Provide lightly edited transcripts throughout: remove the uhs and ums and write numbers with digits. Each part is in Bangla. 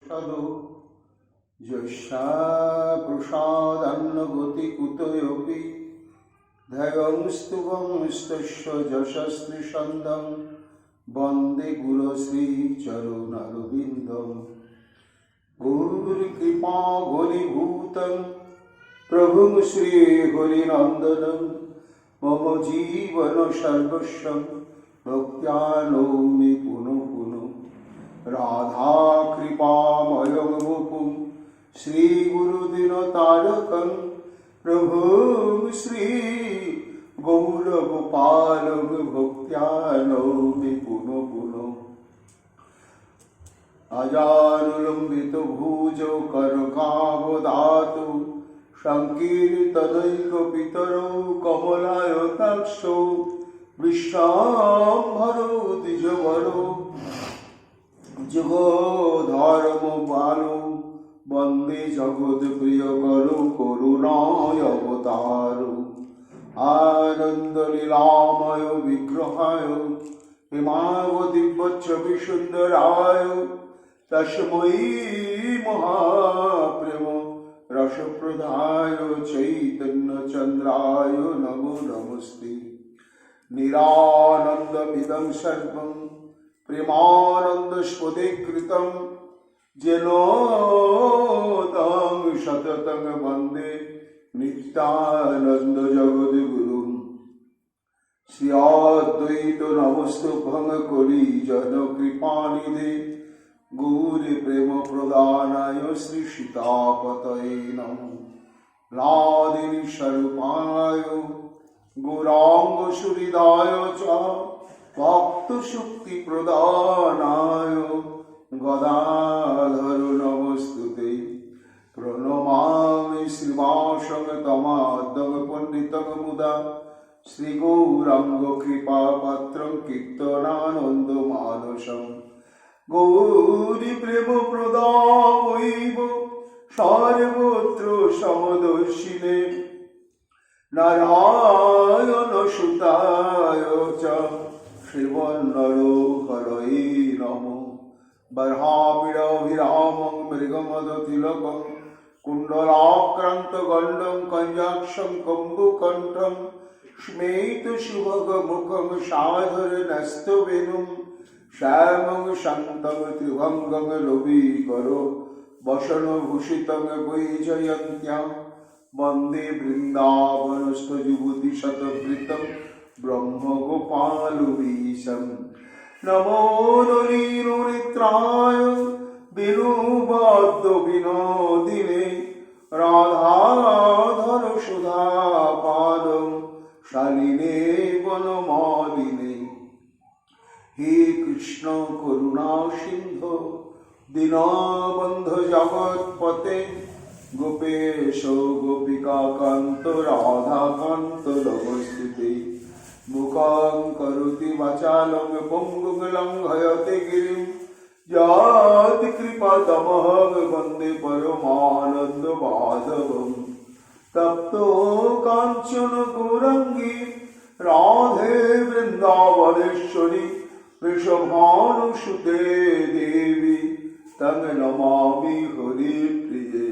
প্রসাদো যস্যা প্রসাদান্নগতি কুতয়োপি ধ্যায়ং স্তুবংস্তস্য যশস্ত্রীসন্ধং বন্দে গুরুশ্রী চরণারবিন্দম গুরুর কৃপা ঘনীভূতং প্রভুং শ্রী হরিনন্দনং মম জীবন সর্বস্বং ভক্ত্যা নৌমি পুনঃ পুনঃ রাধা কৃপাময়ং মুকুং শ্রী গুরুদিন তারকং প্রভুং শ্রী গৌরগোপালং ভক্ত্যা নৌমি পুনঃ পুনঃ আজানুলম্বিত ভুজ করকাবদাতু সংকীর্তনৈক পিতরৌ কমলায়তাক্ষৌ বিশ্বম্ভরো দ্বিজবরো যুগধর্ম বালো বন্দে জগৎ প্রিয় করো করুণায় অবতারো আনন্দ লীলাময় বিগ্রহায় হিমাবতী বচ্ছবি সুন্দরায় তস্मै মহাপ্রেম রসপ্রদায় চৈতন্য চন্দ্রায় নমো নমস্তে নিরানন্দমিদং সর্বং প্রেমানন্দস্ফুটিকৃতং যেন তং সততং বন্দে নিত্যানন্দ জগদ্গুরুং শ্রী অদ্বৈত নমস্তুভ্যং কলি জন কৃপানিধে গৌরী প্রেম প্রদানায় শ্রী সীতাপতয়ে নমঃ লাদিনী স্বরূপায় গৌরাঙ্গ সুহৃদায় চ ভক্ত শক্তি প্রদানায় গদাধর নমস্তুতে প্রণমামি শ্রীবাসং তমাদং পণ্ডিতং মুদা শ্রী গৌরাঙ্গ কৃপা পাত্রং কীর্তনানন্দ মানসং গৌরী প্রেম প্রদায়ৈব সর্বত্র সমদর্শিনে নারায়ণ সুতায় চ শ্রীবন্নরোহরয়ে নমঃ বর্হাপিড়ভিরামং মৃগমদতিলকং কুণ্ডলাক্রান্তগণ্ডং কঞ্জাক্ষং কম্বুকণ্ঠং স্মেতশুভগমুখং সাধরনস্তবেনুং শ্যামং শান্তং ত্রিভঙ্গং রবিকরো বসনভূষিতং বৈজয়ন্ত্যাং বন্দে বৃন্দাবনস্থযুবতিশতবৃতং ব্রহ্মগোপালবীশং নমো নলিনীনেত্রায় বিনুবদ্ধ বিনোদিনে রাধাধর সুধাপাদং শালিনে বনমালিনে হে কৃষ্ণ করুণা সিন্ধু দীনবন্ধু জগৎপতে গোপেশ গোপিকাকান্ত রাধাকান্ত নমস্তুতে মুখং করোতি বাচালং পঙ্গুং লঙ্ঘয়তে গিরিম যৎ কৃপাতমহং বন্দে পরমানন্দ মাধবম তপ্তো কাঞ্চন গৌরাঙ্গী রাধে বৃন্দাবনেশ্বরী বৃষভানুসুতে দেবী তং নমামি হরিপ্রিয়ে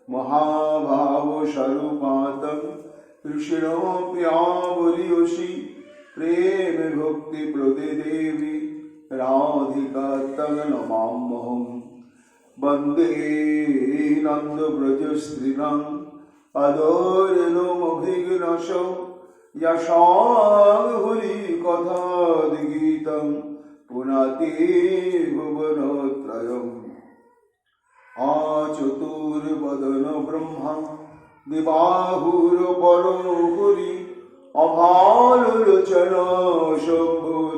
মহাভাব স্বরূপাতং কৃষ্ণপ্রিয়াবরিয়সী প্রেম ভক্তি প্রদে দেবী রাধিকা তং নমাম্যহম বন্দে নন্দ ব্রজ স্ত্রীণাং অদোরণমভিঘ্নশ যশাং হরি কথাদিগীতং পুনাতি ভুবনত্রয়म् আচতুর্বদন ব্রহ্মা দিবাহুরপরো হরি অভালোচন শম্ভুর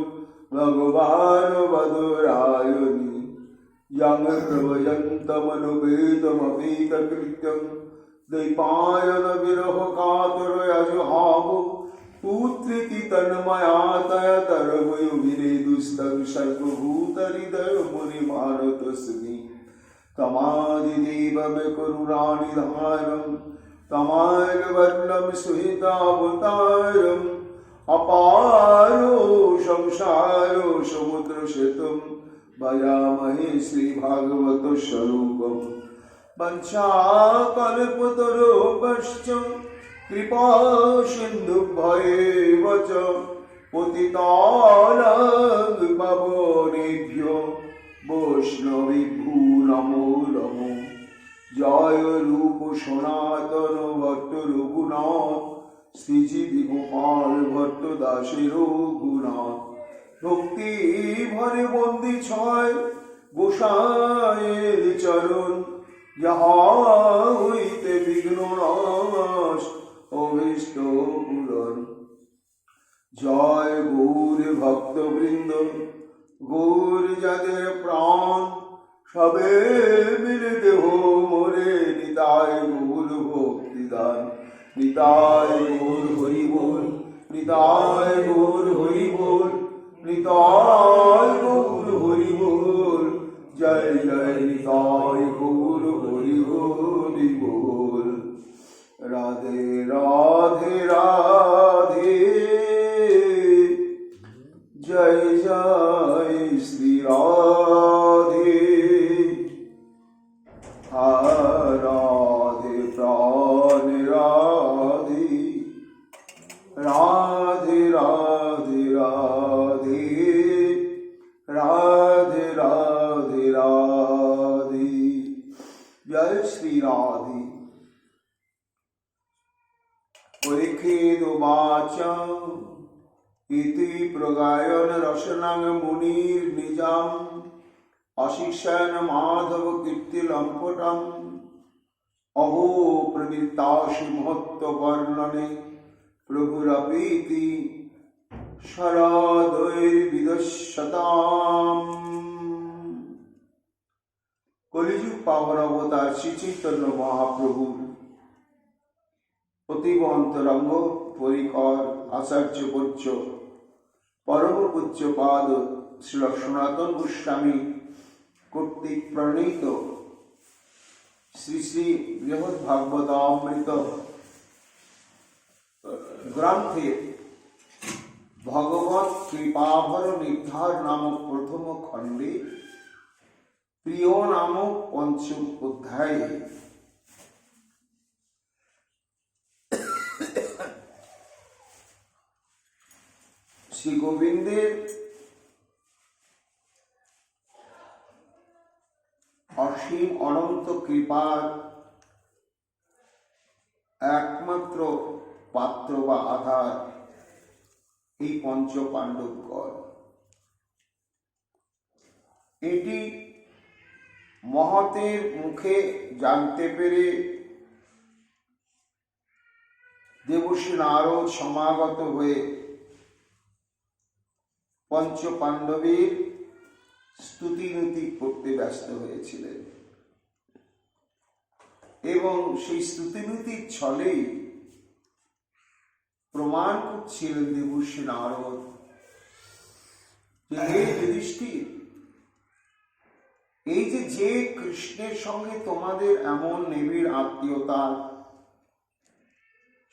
ভগবান বদরায়ণী यं प्रवयन्तमनुवेदमवेदकृत्यं दैपायन विरह कातुरयजुहावो पुत्रिति तन्मयातयतरवयुभिरेदुस्तं सर्वभूतहृदयमुनिमानतस्मि तमादिदेवं करुणानिधानं तमालवर्णं सुहितावतारम् अपारो संसारो समुद्रशतम् भजामहे श्रीभागवत स्वरूपम् वंशाकल्पतरुभ्यश्च कृपा सिन्धुभ्येव च पतितानां पावनेभ्यो वैष्णवेभ्यो नमो नमो। जय रूप सनातन भट्ट रघुनाथ श्रीजीति गोपाल भट्ट दासेर रघुनाथ भक्ति भरे बंदी छय गोसाइर चरण যাহা হইতে বিঘ্ন নাশ অভীষ্ট পূরণ। জয় গৌর ভক্তবৃন্দ গৌর যাদের প্রাণ সবে মিলে দেহ মোরে নিতাই গৌর ভক্তিদান। নিতাই গৌর হরি বল নিতাই গৌর হরি বল নিতাই গৌর হরি বল। জয় জয় নিতাই গৌর হরি হরি বল। রাধে রাধে রাধে জয় জয় শ্রী রাধে। রাধে প্রাণ রাধে রাধে রাধে রাধে রাধে রাধে রাধে জয় শ্রী রাধে। পরিখেদুবাচা ইতি প্রগায়ন রসনাং মুনির নিজাম অশিক্ষণ মাধব কীর্তি লম্পটম অহো প্রবৃত্তাসি মহত্ব বর্ণনে প্রভুরপীতি শরদৈর্বিদস্যতাম। কলিযুগ পাবন অবতার শ্রী চৈতন্য মহাপ্রভুর অতীব অন্তরঙ্গ পরিকর আচার্য পূজ্য পরম পূজ্যপাদ শ্রী সনাতন গোস্বামী কর্তৃক প্রণীত শ্রী শ্রী বৃহৎ ভাগবতামৃত গ্রন্থে ভগবৎ কৃপাভর নির্ধার নামক প্রথম খণ্ডে প্রিয় নামক পঞ্চম অধ্যায়ে শ্রী গোবিন্দের অসীম অনন্ত কৃপার একমাত্র পাত্র বা আধার এই পঞ্চ পাণ্ডবগণ। এটি মহতের মুখে জানতে পেরে দেবর্ষি নারদ সমাগত হয়ে পঞ্চ পাণ্ডবের স্তুতিনুতি করতে ব্যস্ত হয়েছিলেন এবং সেই স্তুতিনুতির ছলেই প্রমাণ করছিলেন দেবর্ষি নারদ যে হে যুধিষ্ঠির, এই যে কৃষ্ণের সঙ্গে তোমাদের এমন নিবিড় আত্মীয়তার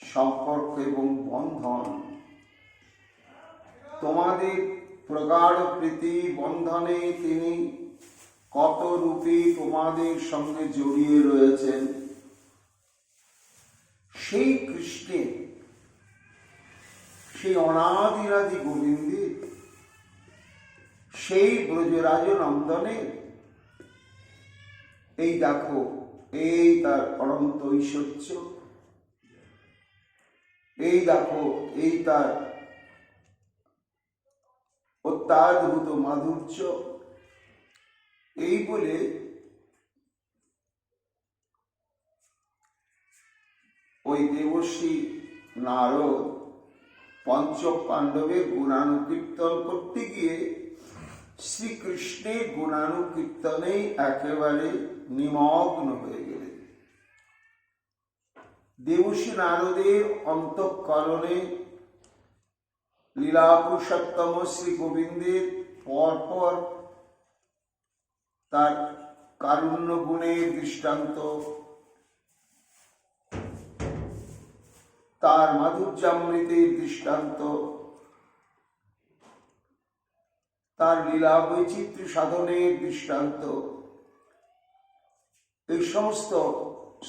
সম্পর্ক এবং বন্ধন, তোমাদের প্রগাঢ় প্রীতি বন্ধনে তিনি কত রূপে তোমাদের সঙ্গে জড়িয়ে রয়েছেন, সেই কৃষ্ণের, সেই অনাদিরাদি গোবিন্দের, সেই ব্রজরাজ নন্দনের এই দেখো, এই তার অনন্ত ঐশ্বর্য, এই দেখো এই তার অত্যাদ্ভুত মাধুর্য। এই বলে ওই দেবর্ষি নারদ পঞ্চ পাণ্ডবের গুণানুকীর্তন করতে গিয়ে শ্রীকৃষ্ণের গুণানুকীর্তনে একেবারে নিমগ্ন হয়ে গেলেন। দেবর্ষি নারদের অন্তঃকরণে লীলা পুরুষোত্তম শ্রী গোবিন্দের পরপর তার কারুণ্য গুণের দৃষ্টান্ত, তার মাধুর্যামৃতের দৃষ্টান্ত, তার লীলা বৈচিত্র্য সাধনের দৃষ্টান্ত, এই সমস্ত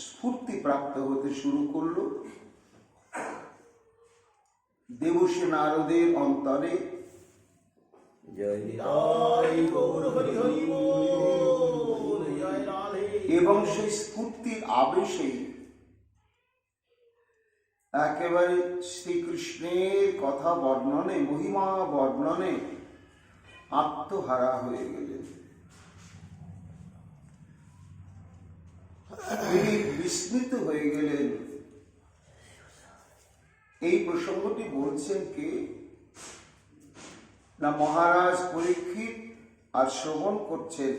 স্ফূর্তি প্রাপ্ত হতে শুরু করল দেবশ্রী নারদের অন্তরে। এবং সেই স্ফূর্তির আবেশে একেবারে শ্রীকৃষ্ণের কথা বর্ণনে, মহিমা বর্ণনে আত্মহারা হয়ে গেলেন। তিনি বিস্মিত হয়ে গেলেন। এই প্রসঙ্গটি বলছেন কে না, মহারাজ পরীক্ষিত আর শ্রবণ করছেন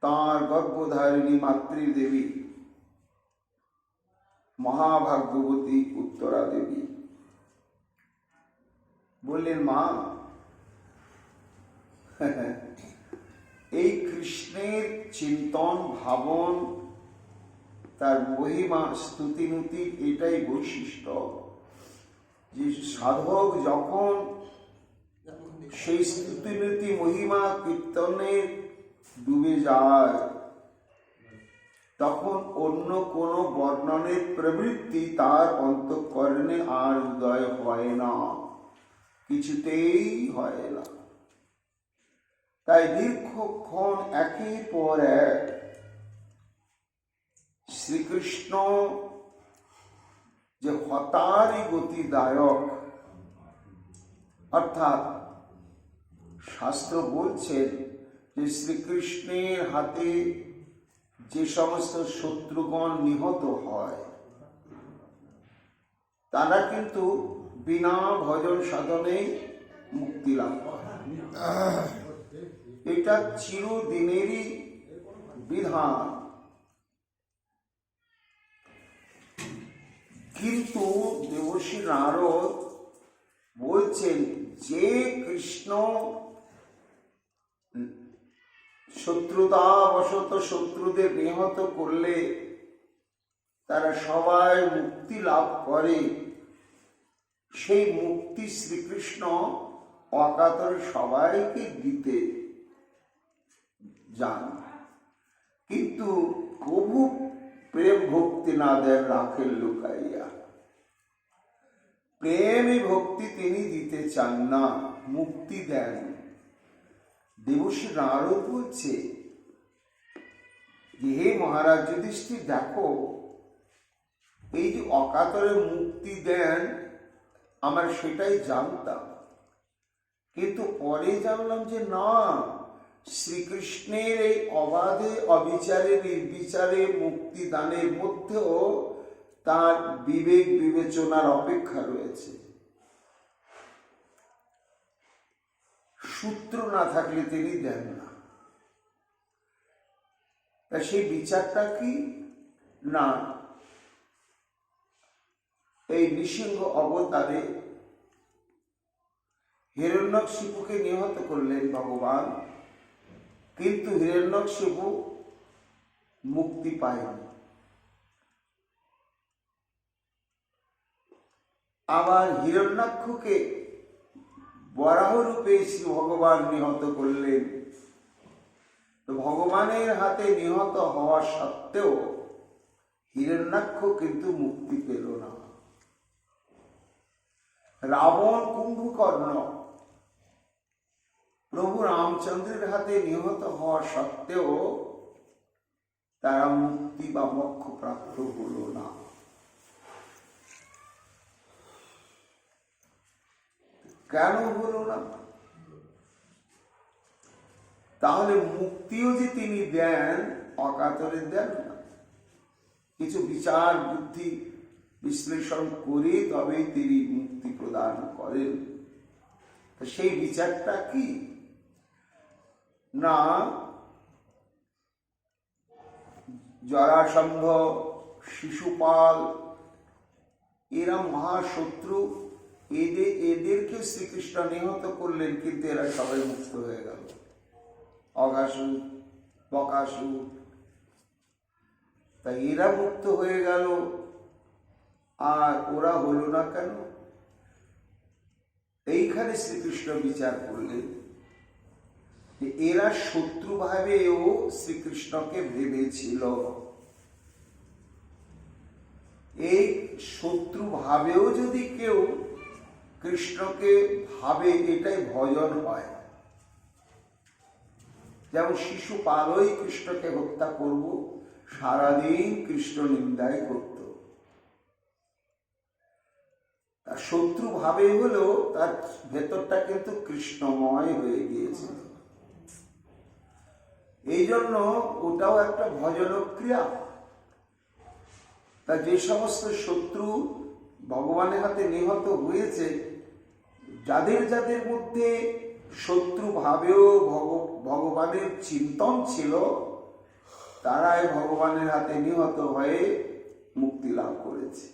তাঁর গর্ভধারিণী মাতৃদেবী মহাভাগ্যবতী উত্তরা দেবী। বললেন, মা, এই কৃষ্ণের চিন্তন ভাবন, তার মহিমা স্তুতিনুতি, এটাই বৈশিষ্ট্য যে সাধক যখন সেই স্তুতিনুতি মহিমা কীর্তনে ডুবে যায় তখন অন্য কোন বর্ণনের প্রবৃত্তি তার অন্তঃকরণে আর উদয় হয় না, কিছুতেই হয় না। তাই দীর্ঘক্ষণ একের পর এক শ্রীকৃষ্ণ যে হতারি গতিদায়ক, অর্থাৎ শাস্ত্র বলছেন যে শ্রীকৃষ্ণের হাতে যে সমস্ত শত্রুগণ নিহত হয় তারা কিন্তু বিনা ভজন সাধনে মুক্তি লাভ করে। এটা চিরদিনেরই বিধান। কিন্তু দেবশ্রী নারদ বলছেন যে কৃষ্ণ শত্রুতাবশত শত্রুদের নিহত করলে তারা সবাই মুক্তি লাভ করে, সেই মুক্তি শ্রীকৃষ্ণ অকাতরে সবাইকে দিতে যান। কিন্তু কবু প্রেম ভক্তি না দেন রাখেন লুকাইয়া। প্রেমী ভক্তি তিনি দিতে চান না, মুক্তি দেন। দেবশ্রী নারদ বলছে যে হে মহারাজ যুধিষ্ঠির, দেখো এই যে অকাতরে মুক্তি দেন আমরা সেটাই জানতাম, কিন্তু পরে জানলাম যে না, শ্রীকৃষ্ণের এই অবাধে অবিচারে নির্বিচারে মুক্তি দানের মধ্যেও তার বিবেক বিবেচনার অপেক্ষা রয়েছে। সূত্র না থাকলে তিনি দেন না। তা সেই বিচারটা কি না, এই নৃসিংহ অবতারে হিরণ্যকশিপুকে নিহত করলেন ভগবান, কিন্তু হিরণ্যকশিপু মুক্তি পায়নি। আবার হিরণ্যাক্ষকে বরাহ রূপে শ্রী ভগবান নিহত করলেন। তো ভগবানের হাতে নিহত হওয়া সত্ত্বেও হিরণ্যাক্ষ কিন্তু মুক্তি পেল না। রাবণ কুম্ভকর্ণ প্রভু রামচন্দ্রের হাতে নিহত হওয়া সত্ত্বেও তারা মুক্তি বা মোক্ষ প্রাপ্ত হল না। কেন হলো না? তাহলে মুক্তিও যে তিনি দেন অকাতরে দেন না, কিছু বিচার বুদ্ধি বিশ্লেষণ করে তবেই তিনি মুক্তি প্রদান করেন। সেই বিচারটা কি না, জরাসন্ধ, শিশুপাল এরা মহাশত্রু, এদেরকে শ্রীকৃষ্ণ নিহত করলেন, কিন্তু এরা সবাই মুক্ত হয়ে গেল। অঘাসুর, বকাসুর, তাই এরা মুক্ত হয়ে গেল আর ওরা হলো না কেন? এইখানে শ্রীকৃষ্ণ বিচার করলেন যে এরা শত্রু ভাবেও শ্রীকৃষ্ণকে ভেবেছিল। এই শত্রু ভাবেও যদি কেউ কৃষ্ণকে ভাবে, এটাই ভজন হয়। যেমন শিশুপালই কৃষ্ণকে হত্যা করব, সারাদিন কৃষ্ণ নিন্দায় করত। তার শত্রু ভাবে হলেও তার ভেতরটা কিন্তু কৃষ্ণময় হয়ে গিয়েছিল। এই জন্য ওটাও একটা ভজন ক্রিয়া। তা যে সমস্ত শত্রু ভগবানের হাতে নিহত হয়েছে, যাদের যাদের মধ্যে শত্রু ভাবেও ভগবানের চিন্তন ছিল, তারাই ভগবানের হাতে নিহত হয়ে মুক্তি লাভ করেছে।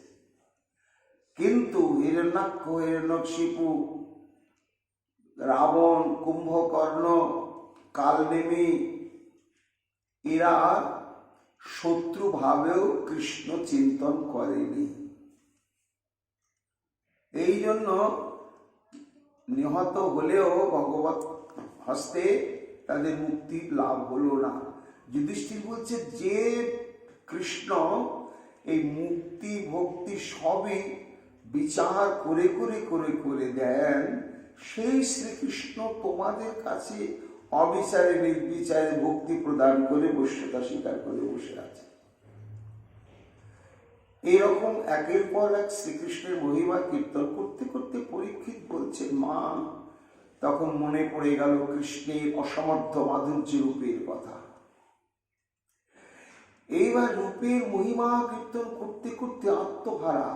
কিন্তু হিরণ্যাক্ষ, হিরণ্যকশিপু, রাবণ, কুম্ভকর্ণ, কালনেমি, এরা শত্রু ভাবেও কৃষ্ণ চিন্তন করেনি। এই জন্য নিহত হলেও ভগবত হস্তে তাদের মুক্তি লাভ হলো না। যুধিষ্ঠির বলছে যে কৃষ্ণ এই মুক্তি ভক্তি সবই বিচার করে করে করে করে দেন, সেই শ্রীকৃষ্ণ তোমাদের কাছে অবিচারে নির্বিচারে ভক্তি প্রদান করে বশ্যতা স্বীকার করে বসে আছে। এইরকম একের পর এক শ্রীকৃষ্ণের মহিমা কীর্তন করতে করতে পরীক্ষিত বলছেন, মা, তখন মনে পড়ে গেল কৃষ্ণের অসমর্থ মাধুর্য রূপের কথা। এইবার রূপের মহিমা কীর্তন করতে করতে আত্মহারা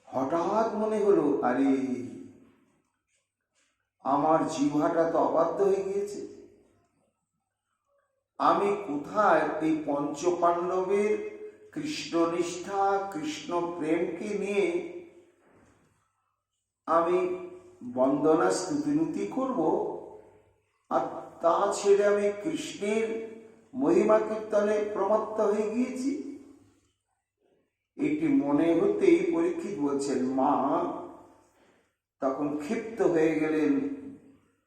হঠাৎ মনে হলো, আরে আমার জিহ্বাটা তো অবাধ্য হয়ে গিয়েছে। আমি কোথায় এই পঞ্চপাণ্ডবের কৃষ্ণনিষ্ঠা, কৃষ্ণ প্রেমকে নিয়ে আমি বন্দনা স্তুতিনুতি করব, আর তা ছেড়ে আমি কৃষ্ণের মহিমা কীর্তনে প্রমত্ত হয়ে গিয়েছি। এটি মনে হতেই পরীক্ষিত বলছেন, মা তখন ক্ষিপ্ত হয়ে গেলেন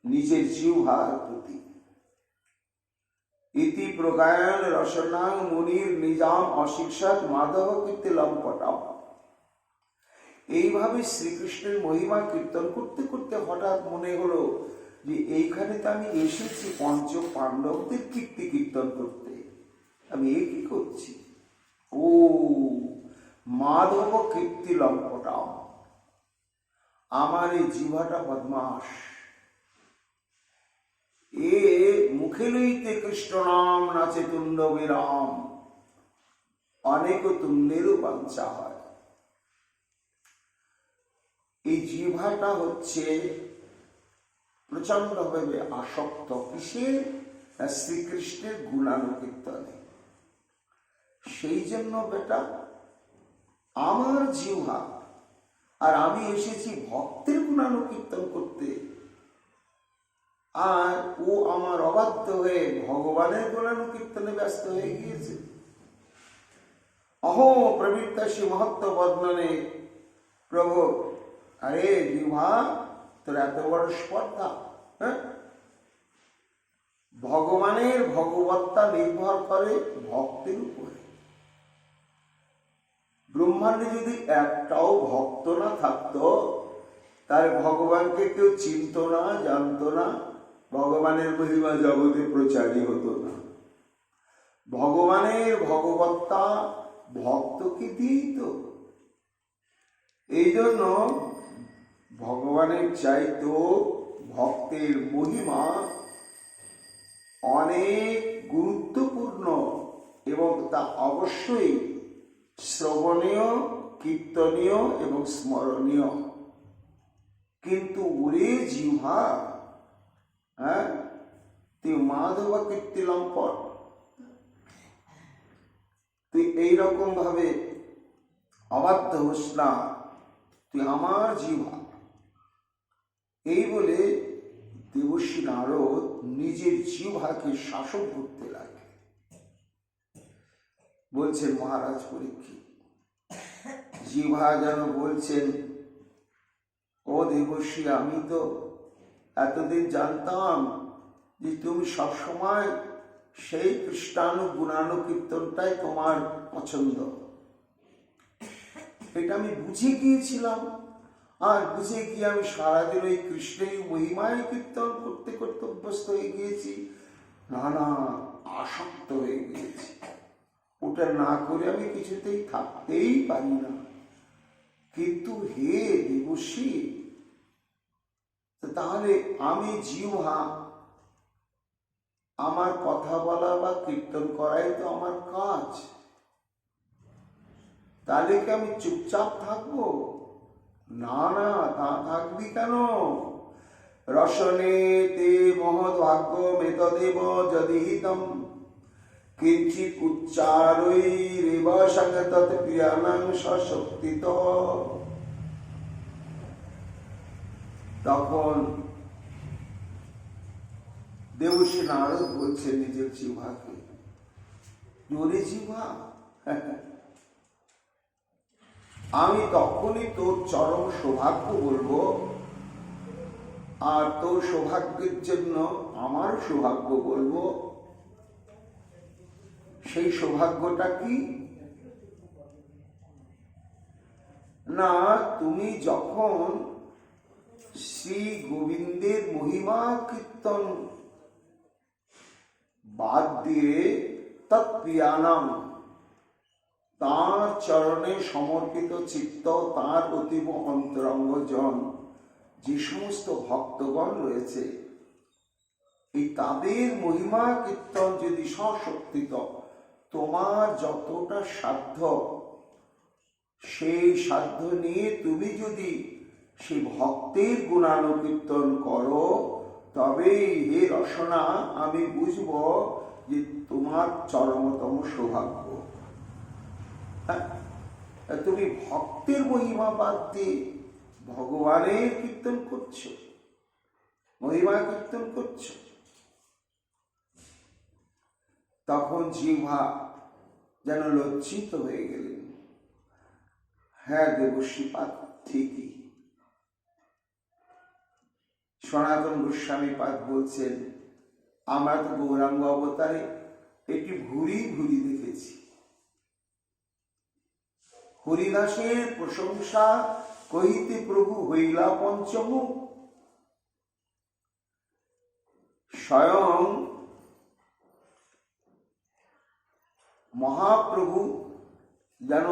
নিজের জিহ্বার প্রতি। ইতি প্রগায়ন রসনাং মুনির নিজাম অশিক্ষাত মাধব কীর্তি লম্পটাম। এইভাবে শ্রীকৃষ্ণের মহিমা কীর্তন করতে করতে হঠাৎ মনে হলো যে এইখানে তো আমি এসেছি পঞ্চ পাণ্ডবদের কীর্তি কীর্তন করতে, আমি এ কি করছি? ও মাধব কীর্তি লম্পটাম, আমার এই জিহ্বাটা বদমাস, এ মুখে লইতে কৃষ্ণ নাম নাচে তুণ্ড বিরাম, অনেক তুণ্ডেরও বাঞ্ছা হয়। এই জিহ্বাটা হচ্ছে প্রচন্ড ভাবে আসক্ত কিসে? শ্রীকৃষ্ণের গুণানুকীর্তনে। সেই জন্য বেটা আমার জিহ্বা, আর আমি এসেছি ভক্তের গুণানুকীর্তন করতে, আর ও আমার অবাধ্য হয়ে ভগবানের গুণানুকীর্তনে ব্যস্ত হয়ে গিয়েছে। অহো প্রবৃত্তাসী মহত্ব বর্ণনে প্রভু, আরে জিহ্বা তোর এত বড় স্পর্ধা? হ্যাঁ, ভগবানের ভগবত্তা নির্ভর করে ভক্তের উপরে। ব্রহ্মাণ্ডে যদি একটাও ভক্ত না থাকতো, তাহলে ভগবানকে কেউ চিনত না, জানতো না, ভগবানের মহিমা জগতে প্রচারই হতো না। ভগবানের ভগবত্তা ভক্তকে দিয়েই তো। এই জন্য ভগবানের চাইতো ভক্তের মহিমা অনেক গুরুত্বপূর্ণ, এবং তা অবশ্যই শ্রবণীয়, কীর্তনীয় এবং স্মরণীয়। কিন্তু ওরে জিহ্বা, হ্যাঁ, তুই মাধব কীর্তি লম্পট, তুই এইরকম ভাবে অবাধ্য হোস না, তুই আমার জিহ্বা। এই বলে দেবর্ষি নারদ নিজের জিহ্বাকে শাসন করতে লাগে। বলছেন মহারাজ পরীক্ষিত, জিহ্বা যেন বলছেন, ও দেবর্ষি, আমি তো এতদিন জানতাম যে তুমি সবসময় সেই কৃষ্ণানু গুণানু কীর্তনটাই তোমার পছন্দ। এটা আমি বুঝে গিয়েছিলাম, আর বুঝে গিয়ে আমি সারাদিন ওই কৃষ্ণের মহিমায় কীর্তন করতে করতে অভ্যস্ত হয়ে গিয়েছি, নানা আসক্ত হয়ে গিয়েছি। ওটা না করে আমি কিছুতেই থাকতেই পারি না। কিন্তু হে দেবশ্রী, তাহলে আমি জিহ্বা, আমার কথা বলা বা কীর্তন করাই তো আমার কাজ, তাহলে কি আমি চুপচাপ থাকবো? না না, তা থাকবি কেন? রসনে তে মহৎ ভাগ্য মেতদেব যদি হিতম কিঞ্চিৎ উচ্চারৈরেব সংগতৎ প্রিয়ানাং সশক্তিত। তখন দেবশ্রী নারদ বলছে নিজের জিহ্বাকে, জোরে জিহ্বা, আমি তখনই তোর চরম সৌভাগ্য বলবো, আর তোর সৌভাগ্যের জন্য আমার সৌভাগ্য বলবো। সেই সৌভাগ্যটা কি না, তুমি যখন শ্রী গোবিন্দের মহিমা কীর্তন বাদ দিয়ে তৎপ্রিয়ানাম, তাঁর চরণে সমর্পিত চিত্ত, তাঁর অতীব অন্তরঙ্গ জন যে সমস্ত ভক্তগণ রয়েছে, এই তাদের মহিমা কীর্তন যদি সশক্তিত, তোমার যতটা সাধ্য সেই সাধ্য নিয়ে তুমি যদি সেই ভক্তের গুণানুকীর্তন করো, তবেই হে রসনা আমি বুঝব যে তোমার চরমতম সৌভাগ্য। তুমি ভক্তের মহিমা বাদ দিয়ে ভগবানের কীর্তন করছো, মহিমা কীর্তন করছো। তখন জিহ্বা যেন লজ্জিত হয়ে গেলেন। হ্যাঁ দেবশ্রীপাদ ঠিকই। সনাতন গোস্বামী পাদ বলছেন, আমরা তো গৌরাঙ্গ অবতারে এটি ভুরি ভুরি দেখেছি। হরিদাসের প্রশংসা কহিতে প্রভু হইলা পঞ্চমুখ। স্বয়ং মহাপ্রভু যেন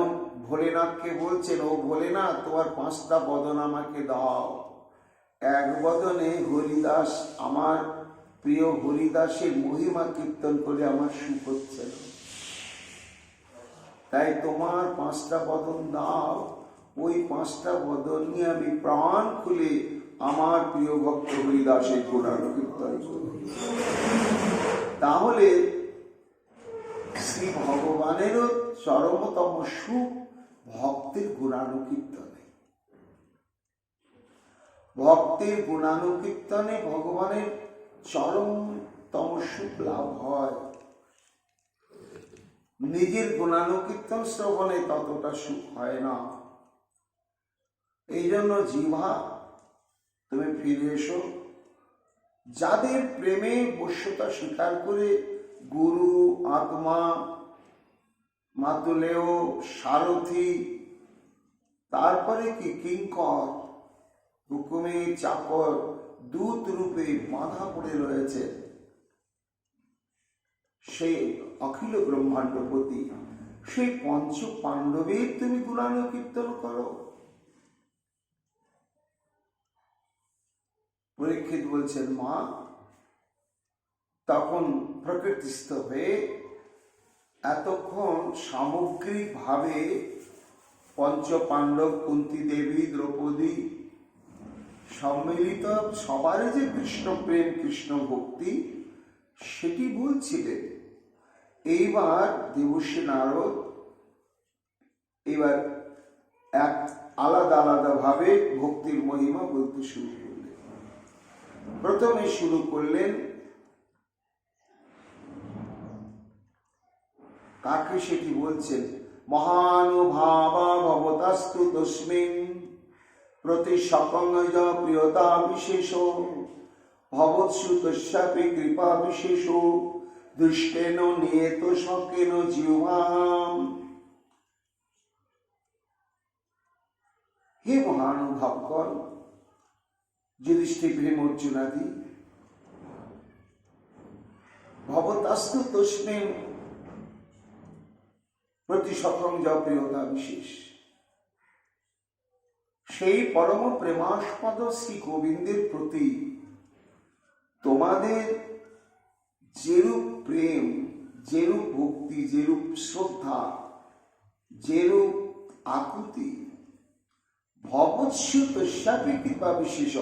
ভোলেনাথকে বলছেন, ও ভোলেনাথ তোমার 5টা বদন আমাকে দাও। এক বদনে হরিদাস, আমার প্রিয় হরিদাসের মহিমা কীর্তন করে আমার সুখ হচ্ছে না, তাই তোমার 5টা বদন দাও। ওই 5টা বদন নিয়ে আমি প্রাণ খুলে আমার প্রিয় ভক্ত হরিদাসের গুণানুকীর্তন করি। তাহলে শ্রী ভগবানেরও চরমতম সুখ ভক্তের গুণানুকীর্তনে। ভক্তের গুণানুকীর্তনে ভগবানের চরমতম সুখ লাভ হয়। নিজের গুণানুকীর্তন শ্রবণে ততটা সুখ হয় না। এই জন্য জিহ্বা, তুমি ফিরে এসো। যাদের প্রেমে বশ্যতা স্বীকার করে গুরু, আত্মা, মাতুলেয়, সারথি, তারপরে কি কিঙ্কর, হুকুমের চাকর, দূত রূপে বাঁধা পড়ে রয়েছে সেই অখিল ব্রহ্মাণ্ডপতি, সেই 5 পাণ্ডবের তুমি গুণানুকীর্তন করো। পরীক্ষিত বলছেন, মা তখন প্রকৃতিস্থ হয়ে এতক্ষণ সামগ্রিক ভাবে 5 পাণ্ডব, কুন্তী দেবী, দ্রৌপদী সম্মিলিত সবারই যে কৃষ্ণ প্রেম, কৃষ্ণ ভক্তি সেটি বলছিলেন। এইবার দেবশ্রী নারদ এবার এক আলাদা আলাদা ভাবে ভক্তির মহিমা বলতে শুরু করলেন। প্রথমে শুরু করলেন, কাকে সেটি বলছেন, মহানুভাবা ভবতাস্তু তস্মিন প্রতি সকঞ্জ প্রিয়তা বিশেষ ভবৎসু তস্যাপি কৃপা বিশেষ দৃষ্টেন নিয়ত শকেন জিহ্বাম। হে মহানুভাবগণ, যুধিষ্ঠির ভীম অর্জুনাদি, ভবতাস্তু তস্মিন প্রতিসখং যা প্রিয়তা বিশেষ। সেই পরম প্রেমাস্পদ শ্রী গোবিন্দের প্রতি তোমাদের যেরূপ প্রেম, যেরূপ ভক্তি, যেরূপ শ্রদ্ধা, যেরূপ আকুতি, ভবৎসু তস্যাপি কৃপা বিশেষ,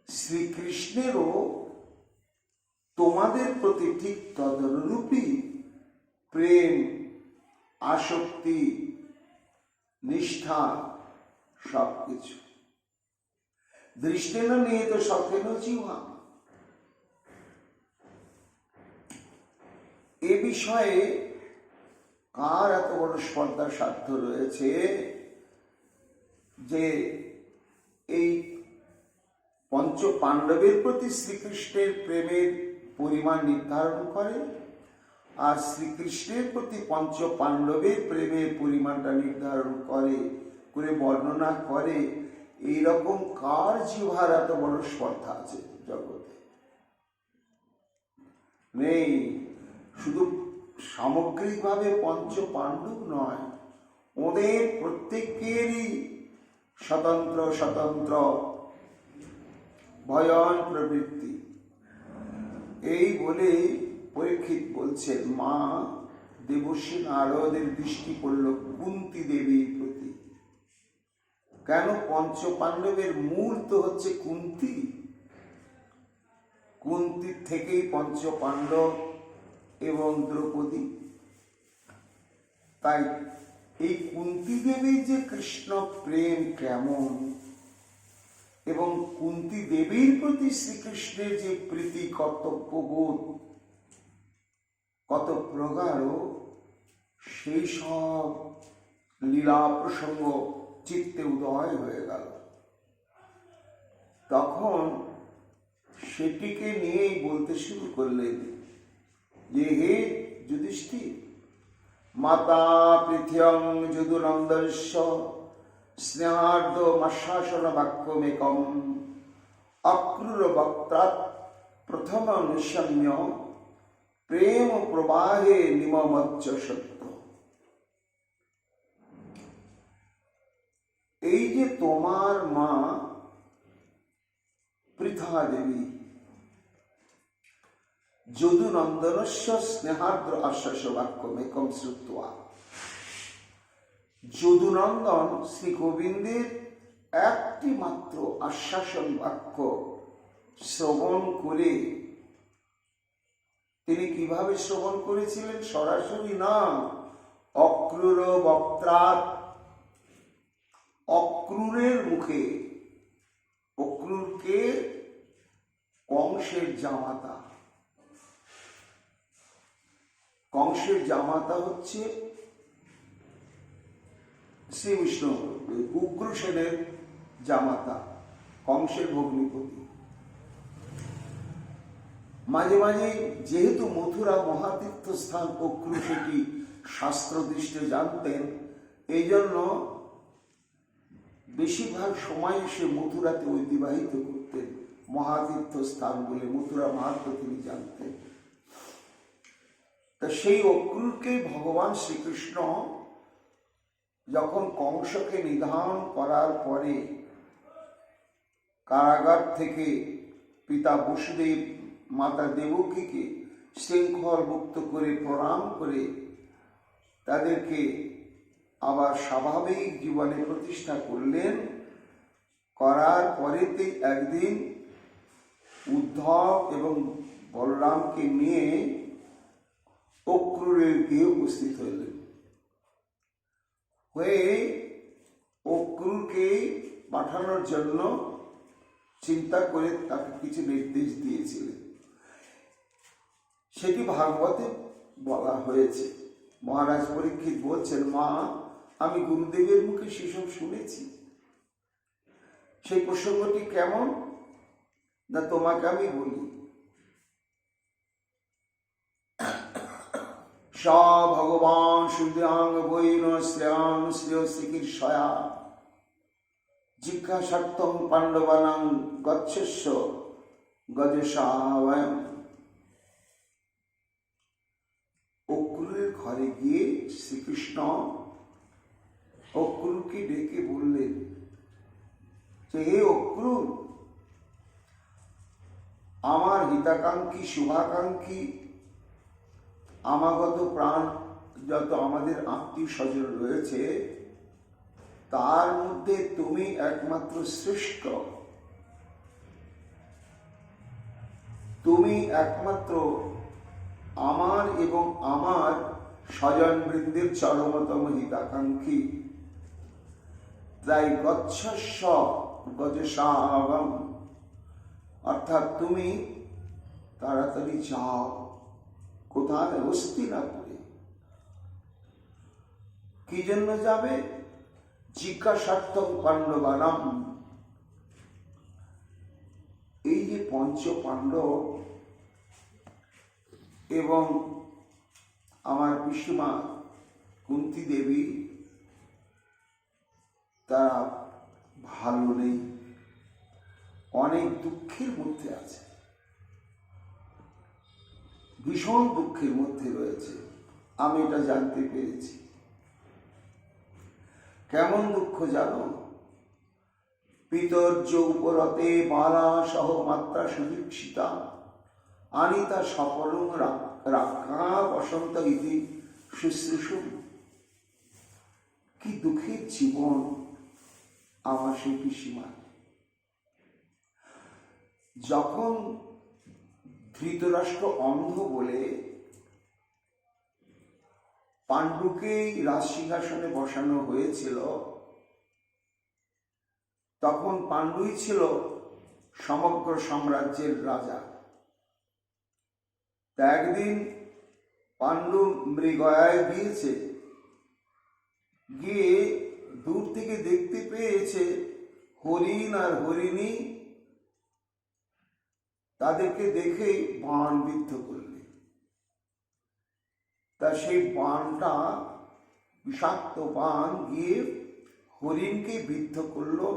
শ্রীকৃষ্ণেরও তোমাদের প্রতি ঠিক তদনুরূপী প্রেম, আসক্তি, নিষ্ঠা, সবকিছু। দৃষ্টেন নিয়ত শখেন জিহ্বাম। এ বিষয়ে কার এত বড় স্পর্ধার সাধ্য রয়েছে যে এই পঞ্চ পাণ্ডবের প্রতি শ্রীকৃষ্ণের প্রেমের পরিমাণ নির্ধারণ করে, আর শ্রীকৃষ্ণের প্রতি পঞ্চ পাণ্ডবের প্রেমের পরিমাণটা নির্ধারণ করে বর্ণনা করে? এইরকম কার জিহ্বার এত বড় স্পর্ধা আছে জগতে? নেই। শুধু সামগ্রিকভাবে পঞ্চ পাণ্ডব নয়, ওদের প্রত্যেকেরই স্বতন্ত্র স্বতন্ত্র ভয়ন প্রবৃত্তি। এই বলে পরীক্ষিত বলছেন, মা দেবশ্রী নারদের দৃষ্টি পড়ল কুন্তী দেবীর প্রতি। কেন? পঞ্চ পাণ্ডবের মূল তো হচ্ছে কুন্তী। কুন্তীর থেকেই পঞ্চ পাণ্ডব এবং দ্রৌপদী। তাই এই কুন্তী দেবীর যে কৃষ্ণ প্রেম কেমন এবং কুন্তী দেবীর প্রতি শ্রীকৃষ্ণের যে প্রীতি, কর্তব্যবোধ কত প্রগাঢ়, সেই সব লীলা প্রসঙ্গ চিত্তে উদয় হয়ে গেল। তখন সেটিকে নিয়েই বলতে শুরু করলেন যে, হে যুধিষ্ঠির, মাতা পৃথ্বীং যদুনন্দস্য স্নেহার্দ মাশাসন বাক্যমেকম অক্রূর বক্ত্রাৎ প্রথম নিশম্য প্রেম প্রবাহে নিমমজ্জ সত্য। এই যে তোমার মা পৃথা দেবী যদুনন্দনস্য স্নেহার্দ্র আশ্বাস বাক্যমেকম শ্রুত্বা, যদুনন্দন শ্রী গোবিন্দের একটি মাত্র আশ্বাসন বাক্য শ্রবণ করে, তিনি কিভাবে শ্রবণ করেছিলেন? সরাসরি না, অক্রূর বক্ত্রাৎ, অক্রূরের মুখে। অক্রূরকে কংসের জামাতা। কংসের জামাতা হচ্ছে শ্রীবিষ্ণু, উগ্রসেনের জামাতা, কংসের ভগ্নিপতি। মাঝে মাঝে যেহেতু মথুরা মহাতীর্থ স্থান, অক্রূর সেটি শাস্ত্র দৃষ্টে জানতেন, এই জন্য বেশিরভাগ সময় সে মথুরাতে অতিবাহিত করতেন। মহাতীর্থ স্থান বলে মথুরা মাহাত্ম্য তিনি জানতেন। তা সেই অক্রূরকে ভগবান শ্রীকৃষ্ণ যখন কংসকে নিধন করার পরে কারাগার থেকে পিতা বসুদেব মাতা দেবকীকে শৃঙ্খল মুক্ত করে প্রণাম করে তাদেরকে আবার স্বাভাবিক জীবনে প্রতিষ্ঠা করলেন, করার পরেতে একদিন উদ্ধব এবং বলরামকে নিয়ে অক্রূরের গৃহে উপস্থিত হইলেন। হয়ে অক্রূরকে পাঠানোর জন্য চিন্তা করে তাকে কিছু নির্দেশ দিয়েছিলেন। সেটি ভাগবতে বলা হয়েছে। মহারাজ পরীক্ষিত বলছেন, মা আমি গুরুদেবের মুখে সেসব শুনেছি। সেই প্রসঙ্গটি কেমন? না তোমাকে আমি বলি, স ভগবান সূর্যাং বৈন শ্রেয়াং শ্রেয় চিকিৎসয়া জিজ্ঞাসার্থং পাণ্ডবানাং গচ্ছস্য গজসাবয়ম। অক্রুরের ঘরে গিয়ে শ্রীকৃষ্ণ অক্রুরকে ডেকে বললেন যে, হে অক্রুর, আমার হিতাকাঙ্ক্ষী শুভাকাঙ্ক্ষী আমাগত প্রাণ যত আমাদের আত্মীয় স্বজন রয়েছে, তার মধ্যে তুমি একমাত্র শ্রেষ্ঠ। তুমি একমাত্র আমার এবং আমার স্বজনবৃন্দের চরমতম হিতাকাঙ্ক্ষী। তাই গচ্ছস্য গজসাবম, অর্থাৎ তুমি তাড়াতাড়ি যাও। কোথায়? হস্তিনাপুরে। কি জন্য যাবে? জিজ্ঞাসার্থং পাণ্ডবানাম, এই যে পঞ্চ পাণ্ডব এবং আমার পিসিমা কুন্তী দেবী, তারা ভালো নেই, অনেক দুঃখের মধ্যে আছে, ভীষণ দুঃখের মধ্যে রয়েছে। আমি এটা জানতে পেরেছি। কেমন দুঃখ জানো? পিতর্য উপরতে মালা সহ মাত্রা সুদীক্ষিতা আনিতা সফলং রাক্ষা বসন্ত ইতি শুশ্রূষু। কি দুঃখের জীবন আমার সেই পিসিমা। যখন ধৃতরাষ্ট্র অন্ধ বলে পাণ্ডুকেই রাজসিংহাসনে বসানো হয়েছিল, তখন পাণ্ডুই ছিল সমগ্র সাম্রাজ্যের রাজা। তা একদিন পাণ্ডু মৃগয়ায় গিয়েছে, গিয়ে দূর থেকে দেখতে পেয়েছে হরিণ আর হরিণী তাদেরকে দেখে বাণ বিদ্ধ করলে। তা সেই বাণটা, বিষাক্ত বাণ, গিয়ে হরিণকে বিদ্ধ করলো।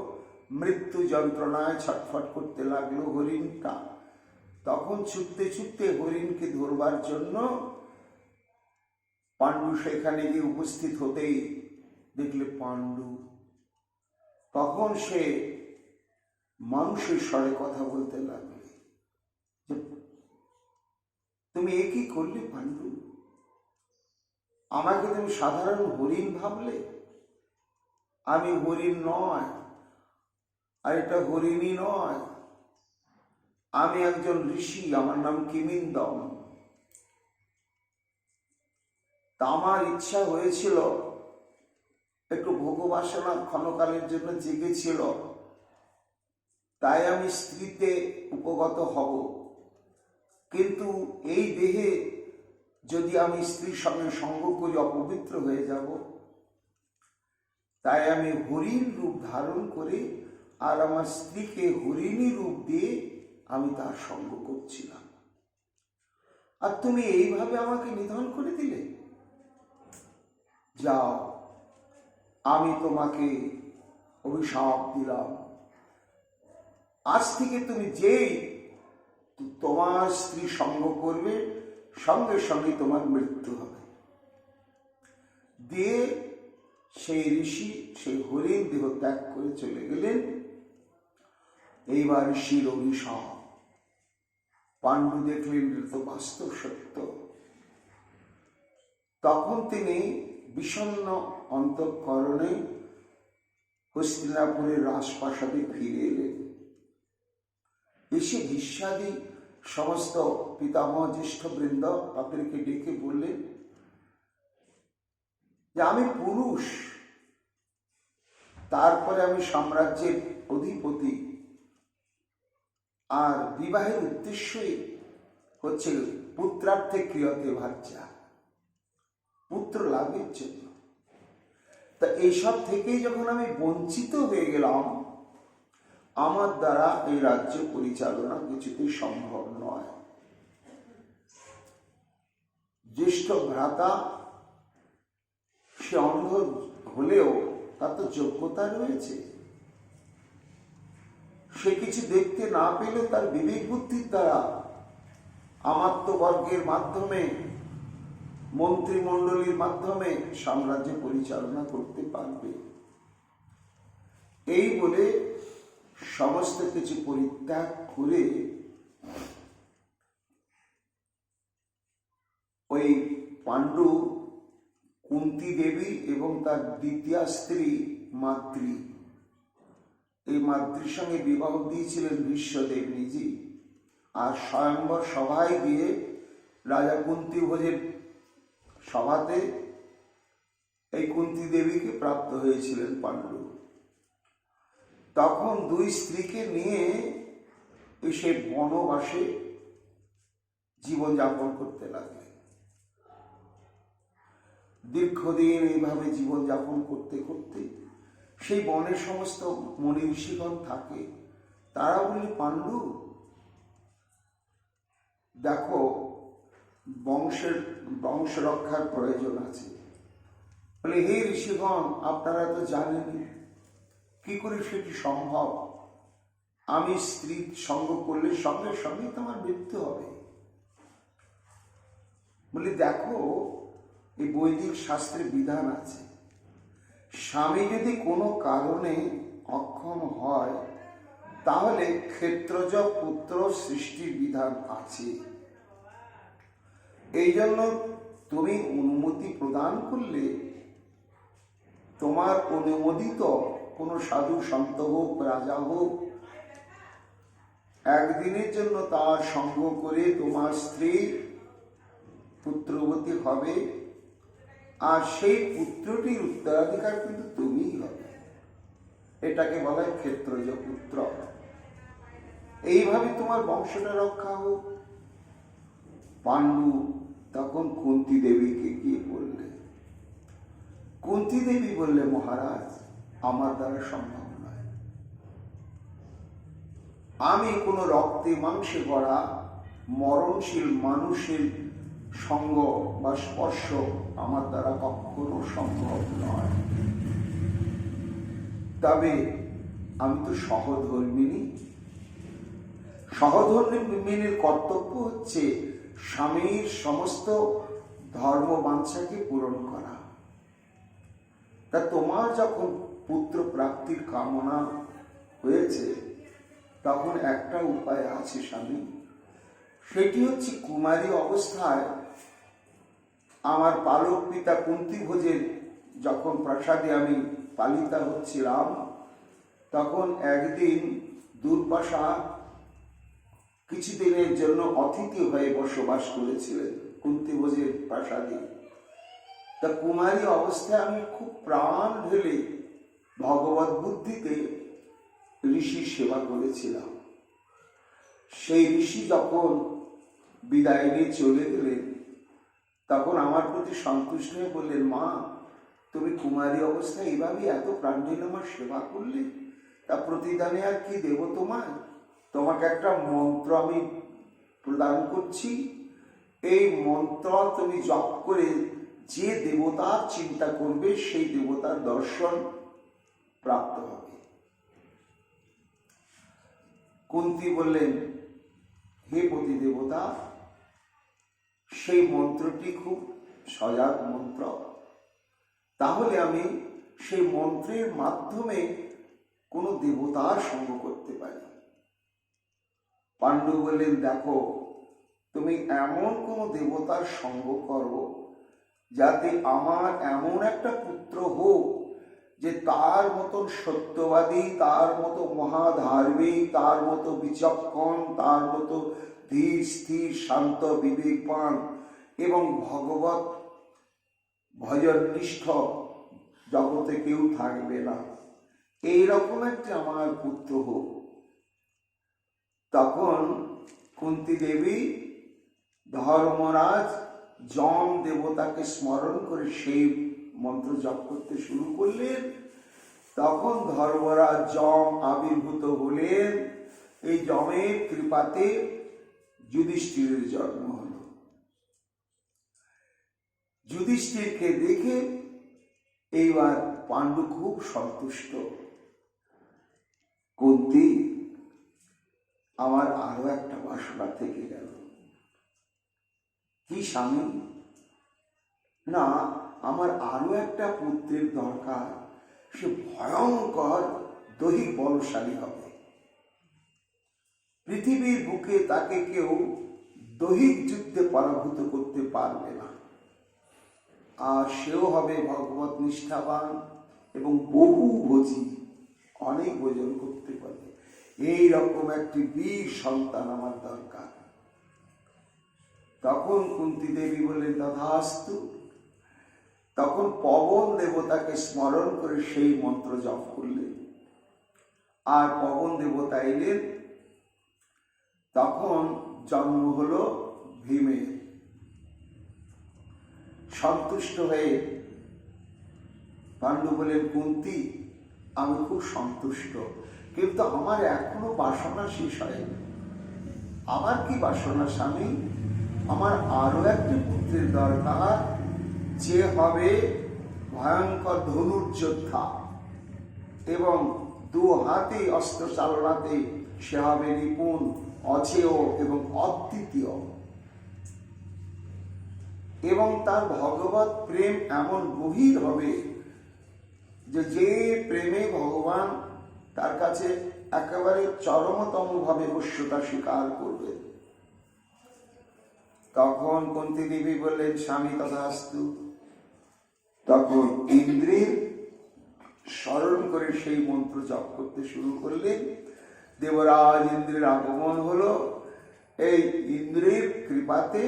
মৃত্যু যন্ত্রণায় ছটফট করতে লাগলো হরিণটা। তখন ছুটতে ছুটতে হরিণকে ধরবার জন্য পাণ্ডু সেখানে গিয়ে উপস্থিত হতেই দেখলে পাণ্ডু। তখন সে মানুষের স্বরে কথা বলতে লাগলো, তুমি এ কি করলে পাণ্ডু? আমাকে তুমি সাধারণ হরিণ ভাবলে? আমি হরিণ নয়, আর এটা হরিণী নয়। আমি একজন ঋষি, আমার নাম কিমিন্দম। তা আমার ইচ্ছা হয়েছিল, একটু ভোগবাসনা ক্ষণকালের জন্য জেগেছিল, তাই আমি স্ত্রীতে উপগত হব। কিন্তু এই দেহে যদি আমি স্ত্রীর সঙ্গে সঙ্গ করি অপবিত্র হয়ে যাব। তাই আমি হরিণ রূপ ধারণ করে আর আমার স্ত্রীকে হরিণী রূপ দিয়ে আমি তার সঙ্গ করছিলাম। আর তুমি এইভাবে আমাকে নিধন করে দিলে। যাও, আমি তোমাকে অভিশাপ দিলাম, আজ থেকে তুমি যেই তোমার স্ত্রী সঙ্গ করবে, সঙ্গে সঙ্গে তোমার মৃত্যু হবে। দিয়ে সেই ঋষি সেই হরিণ দেহ ত্যাগ করে চলে গেলেন। এইবার ঋষির অভিশাপ। পাণ্ডু দেখলেন এটা তো বাস্তব সত্য। তখন তিনি বিষণ্ণ অন্তঃকরণে হস্তিনাপুরের রাজপ্রাসাদে ফিরে এলেন। এসে ভীষ্মাদি সমস্ত পিতামহ জ্যেষ্ঠ বৃন্দ তাদেরকে ডেকে বললেন যে আমি পুরুষ, তারপরে আমি সাম্রাজ্যের অধিপতি, আর বিবাহের উদ্দেশ্যই হচ্ছে পুত্রার্থে ক্রিয়তে ভার্যা, পুত্র লাভের জন্য। তা এইসব থেকেই যখন আমি বঞ্চিত হয়ে গেলাম, আমার দ্বারা এই রাজ্য পরিচালনা কিছুতেই সম্ভব নয়। জ্যেষ্ঠ ভ্রাতা সে অন্ধ হলেও তার তো যোগ্যতা রয়েছে, সে কিছু দেখতে না পেলে তার বিবেক বুদ্ধির দ্বারা আমাত্যবর্গের মাধ্যমে, মন্ত্রিমণ্ডলীর মাধ্যমে সাম্রাজ্য পরিচালনা করতে পারবে। এই বলে সমস্ত কিছু পরিত্যাগ করে ওই পাণ্ডু কুন্তী দেবী এবং তার দ্বিতীয় স্ত্রী মাদ্রী, এই মাদ্রীর সঙ্গে বিবাহ দিয়েছিলেন ভীষ্মদেব নিজে। আর স্বয়ম্বর সভায় গিয়ে রাজা কুন্তী ভোজের সভাতে এই কুন্তী দেবীকে প্রাপ্ত হয়েছিলেন পাণ্ডু। তখন দুই স্ত্রীকে নিয়ে এসে বনবাসে জীবনযাপন করতে লাগলেন। দীর্ঘদিন এইভাবে জীবনযাপন করতে করতে সেই বনের সমস্ত মুনি ঋষিগণ থাকে, তারা বললে, পাণ্ডু দেখো, বংশ রক্ষার প্রয়োজন আছে। বলে, হে ঋষিগণ, আপনারা তো জানেনই, কি করে সেটি সম্ভব? আমি স্ত্রী সঙ্গ করলে সঙ্গে সঙ্গে তোমার মৃত্যু হবে। বলে, দেখো, এই বৈদিক শাস্ত্রে বিধান আছে, স্বামী যদি কোনো কারণে অক্ষম হয় তাহলে ক্ষেত্রজ পুত্র সৃষ্টির বিধান আছে। এই জন্য তুমি অনুমতি প্রদান করলে তোমার অনুমোদিত কোনো সাধু সন্ত হোক, রাজা হোক, একদিনের জন্য তার সঙ্গ করে তোমার স্ত্রী পুত্রবতী হবে, আর সেই পুত্রটির উত্তরাধিকার কিন্তু তুমিই হবে। এটাকে বলা হয় ক্ষেত্রজ পুত্র। এইভাবে তোমার বংশটা রক্ষা হোক। পাণ্ডু তখন কুন্তী দেবীকে গিয়ে বললে। কুন্তী দেবী বললে, মহারাজ, আমার দ্বারা সম্ভব নয়। আমি কোনো রক্তে মাংসে গড়া মরণশীল মানুষের সঙ্গ বা স্পর্শ আমার দ্বারা কখনো সম্ভব নয়। তবে আমি তো সহধর্মিণী। সহধর্মিণীর কর্তব্য হচ্ছে স্বামীর সমস্ত ধর্ম বাঞ্ছাকে পূরণ করা। তা তোমার যখন পুত্র প্রাপ্তির কামনা হয়েছে, তখন একটা উপায় আছে স্বামী, সেটি হচ্ছে কুমারী অবস্থায় আমার পালক পিতা কুন্তী ভোজের যখন প্রাসাদে আমি পালিতা হচ্ছিলাম, তখন একদিন দুর্বাসা কিছুদিনের জন্য অতিথি হয়ে বসবাস করেছিলেন কুন্তী ভোজের প্রাসাদে। তা কুমারী অবস্থায় আমি খুব প্রাণ ঢেলে ভগবত বুদ্ধিতে ঋষির সেবা করেছিলাম। সেই ঋষি যখন বিদায় নিয়ে চলে গেলেন, তখন আমার প্রতি সন্তুষ্ট হয়ে বললেন, মা, তুমি কুমারী অবস্থায় এইভাবে এত প্রাণ ঢেলে আমার সেবা করলে, তা প্রতিদানে আর কি দেব তোমায়? তোমাকে একটা মন্ত্র আমি প্রদান করছি, এই মন্ত্র তুমি জপ করে যে দেবতার চিন্তা করবে সেই দেবতার দর্শন প্রাপ্ত হবে। কুন্তী বললেন, হে পতি দেবতা, সেই মন্ত্রটি খুব সজাগ মন্ত্র, তাহলে আমি সেই মন্ত্রের মাধ্যমে কোনো দেবতার সঙ্গ করতে পারি। পাণ্ডু বললেন, দেখো, তুমি এমন কোনো দেবতার সঙ্গ করো যাতে আমার এমন একটা পুত্র হোক যে তার মতন সত্যবাদী, তার মতো মহাধার্মিক, তার মতো বিচক্ষণ, তার মতো ধীর স্থির শান্ত বিবেকবান এবং ভগবত ভজননিষ্ঠ জগতে কেউ থাকবে না, এইরকম একটা আমার পুত্র হোক। তখন কুন্তী দেবী ধর্মরাজ যম দেবতাকে স্মরণ করে সেই মন্ত্র জপ করতে শুরু করলেন তখন ধর্মরাজ যম আবির্ভূত হলেন। এই যমের কৃপাতে যুধিষ্ঠিরের জন্ম হল। যুধিষ্ঠিরকে দেখে এইবার পাণ্ডু খুব সন্তুষ্ট। কুন্তি, আমার আরো একটা বাসনা থেকে গেল। কি স্বামী? না, আমার আরো একটা পুত্রের দরকার। সে ভয়ঙ্কর দৈহিক বলশালী হবে। পৃথিবীর বুকে তাকে কেউ দৈহিক যুদ্ধে পরাভূত করতে পারবে না। আর সেও হবে ভগবত নিষ্ঠাবান এবং বহু ভোজী, অনেক ভোজন করতে পারবে। এই রকম একটি বীর সন্তান আমার দরকার। তখন কুন্তী দেবী বললেন, তথাস্তু। তখন পবন দেবতাকে স্মরণ করে সেই মন্ত্র জপ করলেন। আর পবন দেবতা এলেন। তখন জন্ম হলো ভীমের। সন্তুষ্ট হয়ে পাণ্ডু বলেন, কুন্তী, আমি খুব সন্তুষ্ট, কিন্তু আমার এখনো বাসনা শেষ হয়নি। আমার কি বাসনা স্বামী? আমার আরো একটি পুত্রের দরকার, যে হবে ভয়ঙ্কর ধনুর্যোদ্ধা এবং দু হাতে অস্ত্র চালনাতে সে হবে নিপুণ, অচেয় এবং অদ্বিতীয়। এবং তার ভগবত প্রেম এমন গভীর হবে যে প্রেমে ভগবান তার কাছে একেবারে চরমতম ভাবে বশ্যতা স্বীকার করবে। তখন কুন্তী দেবী বললেন, স্বামী তথাস্তু। তখন ইন্দ্রের স্মরণ করে সেই মন্ত্র জপ করতে শুরু করলেন। দেবরাজ ইন্দ্রের আগমন হলো। এই ইন্দ্রের কৃপাতে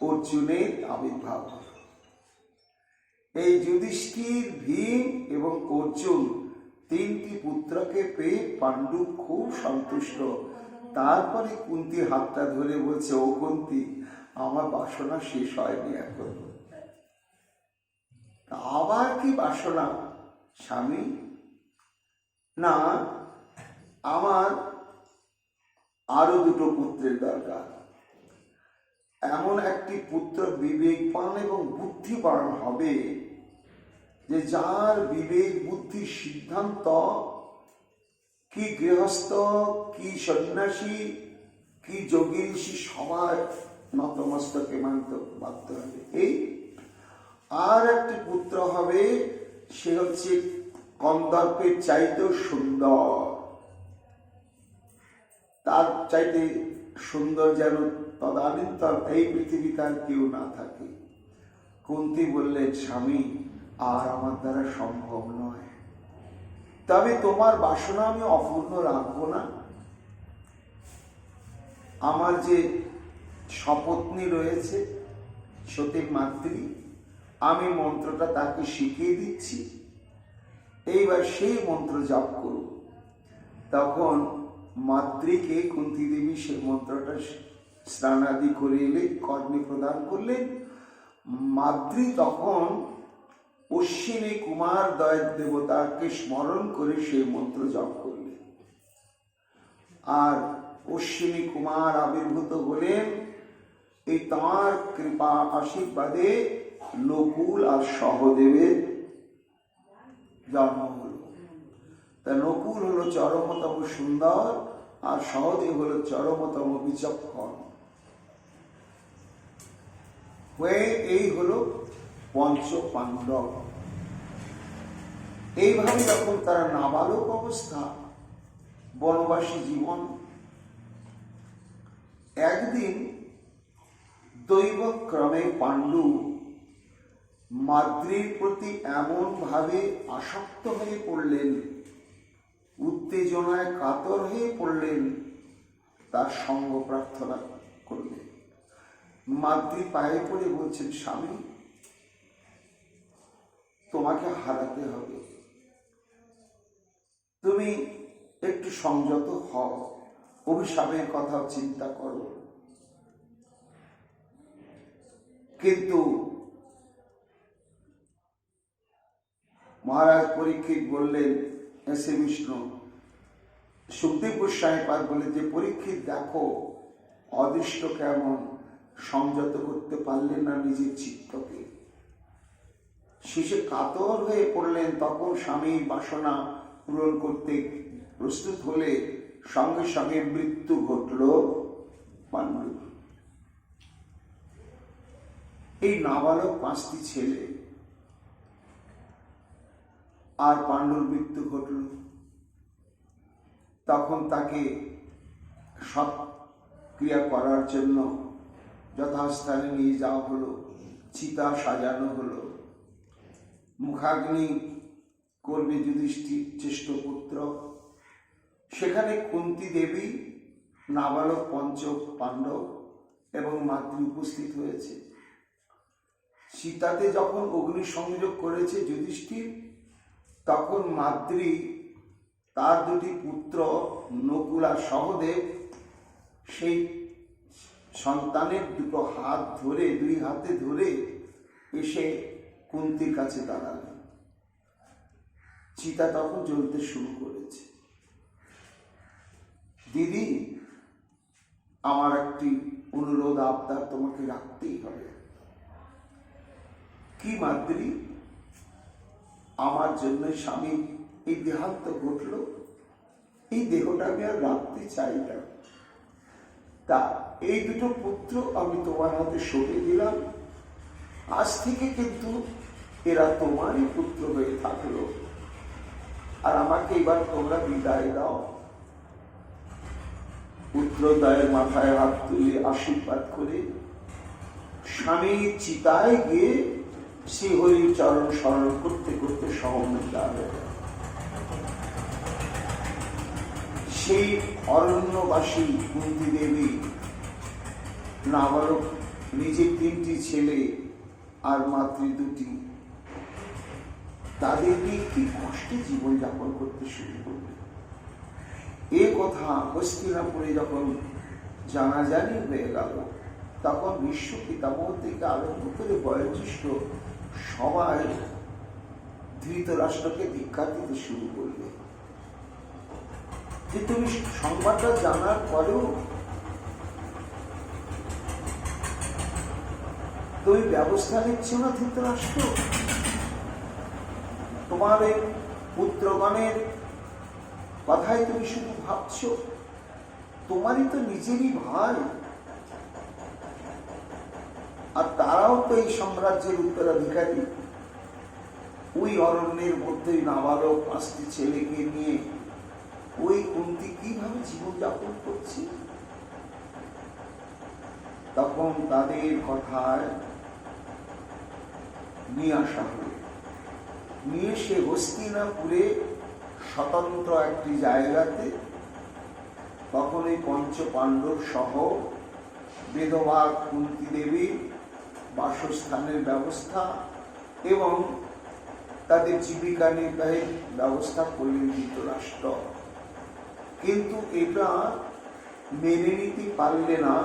অর্জুনের আবির্ভাব হল। এই যুধিষ্ঠির, ভীম এবং অর্জুন তিনটি পুত্রকে পেয়ে পাণ্ডু খুব সন্তুষ্ট। তারপরে কুন্তী হাতটা ধরে বলছে, ও কুন্তী, আমার বাসনা শেষ হয়নি এখন। আবার কি বাসনা স্বামী? না, আমার আরো দুটো পুত্রের দরকার। এমন একটি পুত্র বিবেকবান এবং বুদ্ধিবান হবে, যে যার বিবেক বুদ্ধি সিদ্ধান্ত কি গৃহস্থ, কি সন্ন্যাসী, কি যোগী ঋষি সবাই নতমস্তকে মানতে বাধ্য হবে। এই আর একটি পুত্র হবে, সে হচ্ছে কন্দর্পের চাইতেও সুন্দর। তার চাইতে সুন্দর যেন তদানীন্তন এই পৃথিবীতে আর কেউ না থাকে। কুন্তী বললেন, স্বামী, আর আমার দ্বারা সম্ভব নয়। তবে তোমার বাসনা আমি অপূর্ণ রাখবো না। আমার যে সপত্নী রয়েছে, সতীর মাতৃ, আমি মন্ত্রটা তাকে শিখিয়ে দিচ্ছি। এইবার সেই মন্ত্র জপ করো। তখন মাতৃকে কুন্তী দেবী সেই মন্ত্রটা স্নানাদি করে এলে, কর্মে প্রদান করলেন। মাতৃ তখন অশ্বিনী কুমার দয় দেবতাকে স্মরণ করে সেই মন্ত্র জপ করলেন। আর অশ্বিনী কুমার আবির্ভূত হলেন। এই তাঁর কৃপা আশীর্বাদে নকুল আর সহদেবের জন্ম হল। তা নকুল হলো চরমতম সুন্দর, আর সহদেব হলো চরমতম বিচক্ষণ। হয়ে এই হলো পঞ্চ পাণ্ডব। এইভাবে যখন তারা নাবালক অবস্থা, বনবাসী জীবন, একদিন দৈবক্রমে পাণ্ডু মাদ্রির প্রতি এমন ভাবে আসক্ত হয়ে পড়লেন, উত্তেজনায় কাতর হয়ে পড়লেন, তার সঙ্গ প্রার্থনা করলেন। মাদ্রি পায়ে পড়ে বলছেন, স্বামী, তোমাকে হারাতে হবে, তুমি একটু সংযত হও, অভিশাপের কথা চিন্তা করো। কিন্তু মহারাজ পরীক্ষিত বললেন, এসে বিষ্ণু সুখদেব গোস্বামী পাদ বলে যে পরীক্ষিত দেখো অদৃষ্ট কেমন সংযত করতে পারলেন না নিজের চিত্তকে। শেষে কাতর হয়ে পড়লেন। তখন স্বামীর বাসনা পূরণ করতে প্রস্তুত হলে সঙ্গে সঙ্গে মৃত্যু ঘটল পাণ্ডুর। এই নাবালক 5টি ছেলে, আর পাণ্ডুর মৃত্যু ঘটল। তখন তাকে সৎ ক্রিয়া করার জন্য যথাস্থানে নিয়ে যাওয়া হলো, চিতা সাজানো হলো। মুখাগ্নি করবে যুধিষ্ঠির জ্যেষ্ঠ পুত্র। সেখানে কুন্তী দেবী, নাবালক 5 পাণ্ডব এবং মাতৃ উপস্থিত হয়েছে। সীতাতে যখন অগ্নি সংযোগ করেছে যুধিষ্ঠির, তখন মাদ্রী তার 2টি পুত্র নকুল আর সহদেব সেই সন্তানের 2 হাত ধরে, 2 হাতে ধরে এসে কুন্তির কাছে দাঁড়ালেন। চিতা তখন জ্বলতে শুরু করেছে। দিদি, আমার একটি অনুরোধ আবদার তোমাকে রাখতেই হবে। কি মাদ্রী? আমার জন্য স্বামী এই দেহান্ত ঘটল, এই দেহটা আমি আর রাখতে চাই না। তা এই 2 পুত্র আমি তোমার হাতে সঁপে দিলাম। আজ থেকে কিন্তু এরা তোমারই পুত্র হয়ে থাকলো, আর আমাকে এবার তোমরা বিদায় দাও। পুত্রদ্বয়ের মাথায় হাত তুলে আশীর্বাদ করে স্বামী চিতায় গিয়ে শ্রীহরির চরণ স্মরণ করতে করতে সহমৃত্যা হয়ে যায়। সেই অরণ্যবাসী কুন্তী দেবী নাবালক নিজের 3টি ছেলে আর মাতৃ 2টি, তাদের নিয়ে কি কষ্টে জীবনযাপন করতে শুরু করবে। এ কথা হস্তিনাপুরে যখন জানাজানি হয়ে গেল, তখন বিশ্ব পিতামহ থেকে আরম্ভ করে বয়োজ্যেষ্ঠ সবাই ধৃতরাষ্ট্রকে দীক্ষা দিতে শুরু করবে। যে তুমি সংবাদটা জানার পরেও তুমি ব্যবস্থা নিচ্ছ না ধৃতরাষ্ট্র। তোমার এই পুত্রগণের কথাই তুমি শুধু ভাবছ। তোমারই তো নিজেরই ভাই, আর তারাও তো এই সাম্রাজ্যের উত্তরাধিকারী। ওই অরণ্যের মধ্যেই নাবালক 5টি ছেলেকে নিয়ে ওই কুন্তী কিভাবে জীবনযাপন করছে। তখন তাদের কথায় নিয়ে আসা হলো। নিয়ে সে হস্তিনাপুরে স্বতন্ত্র একটি জায়গাতে তখন এই 5 পাণ্ডব সহ বেদবা কুন্তী দেবীর বাসস্থানের ব্যবস্থা এবং তাদের জীবিকা নির্বাহের ব্যবস্থা করলেন ধৃতরাষ্ট্র। কিন্তু এটা মেনে নিতে পারলে না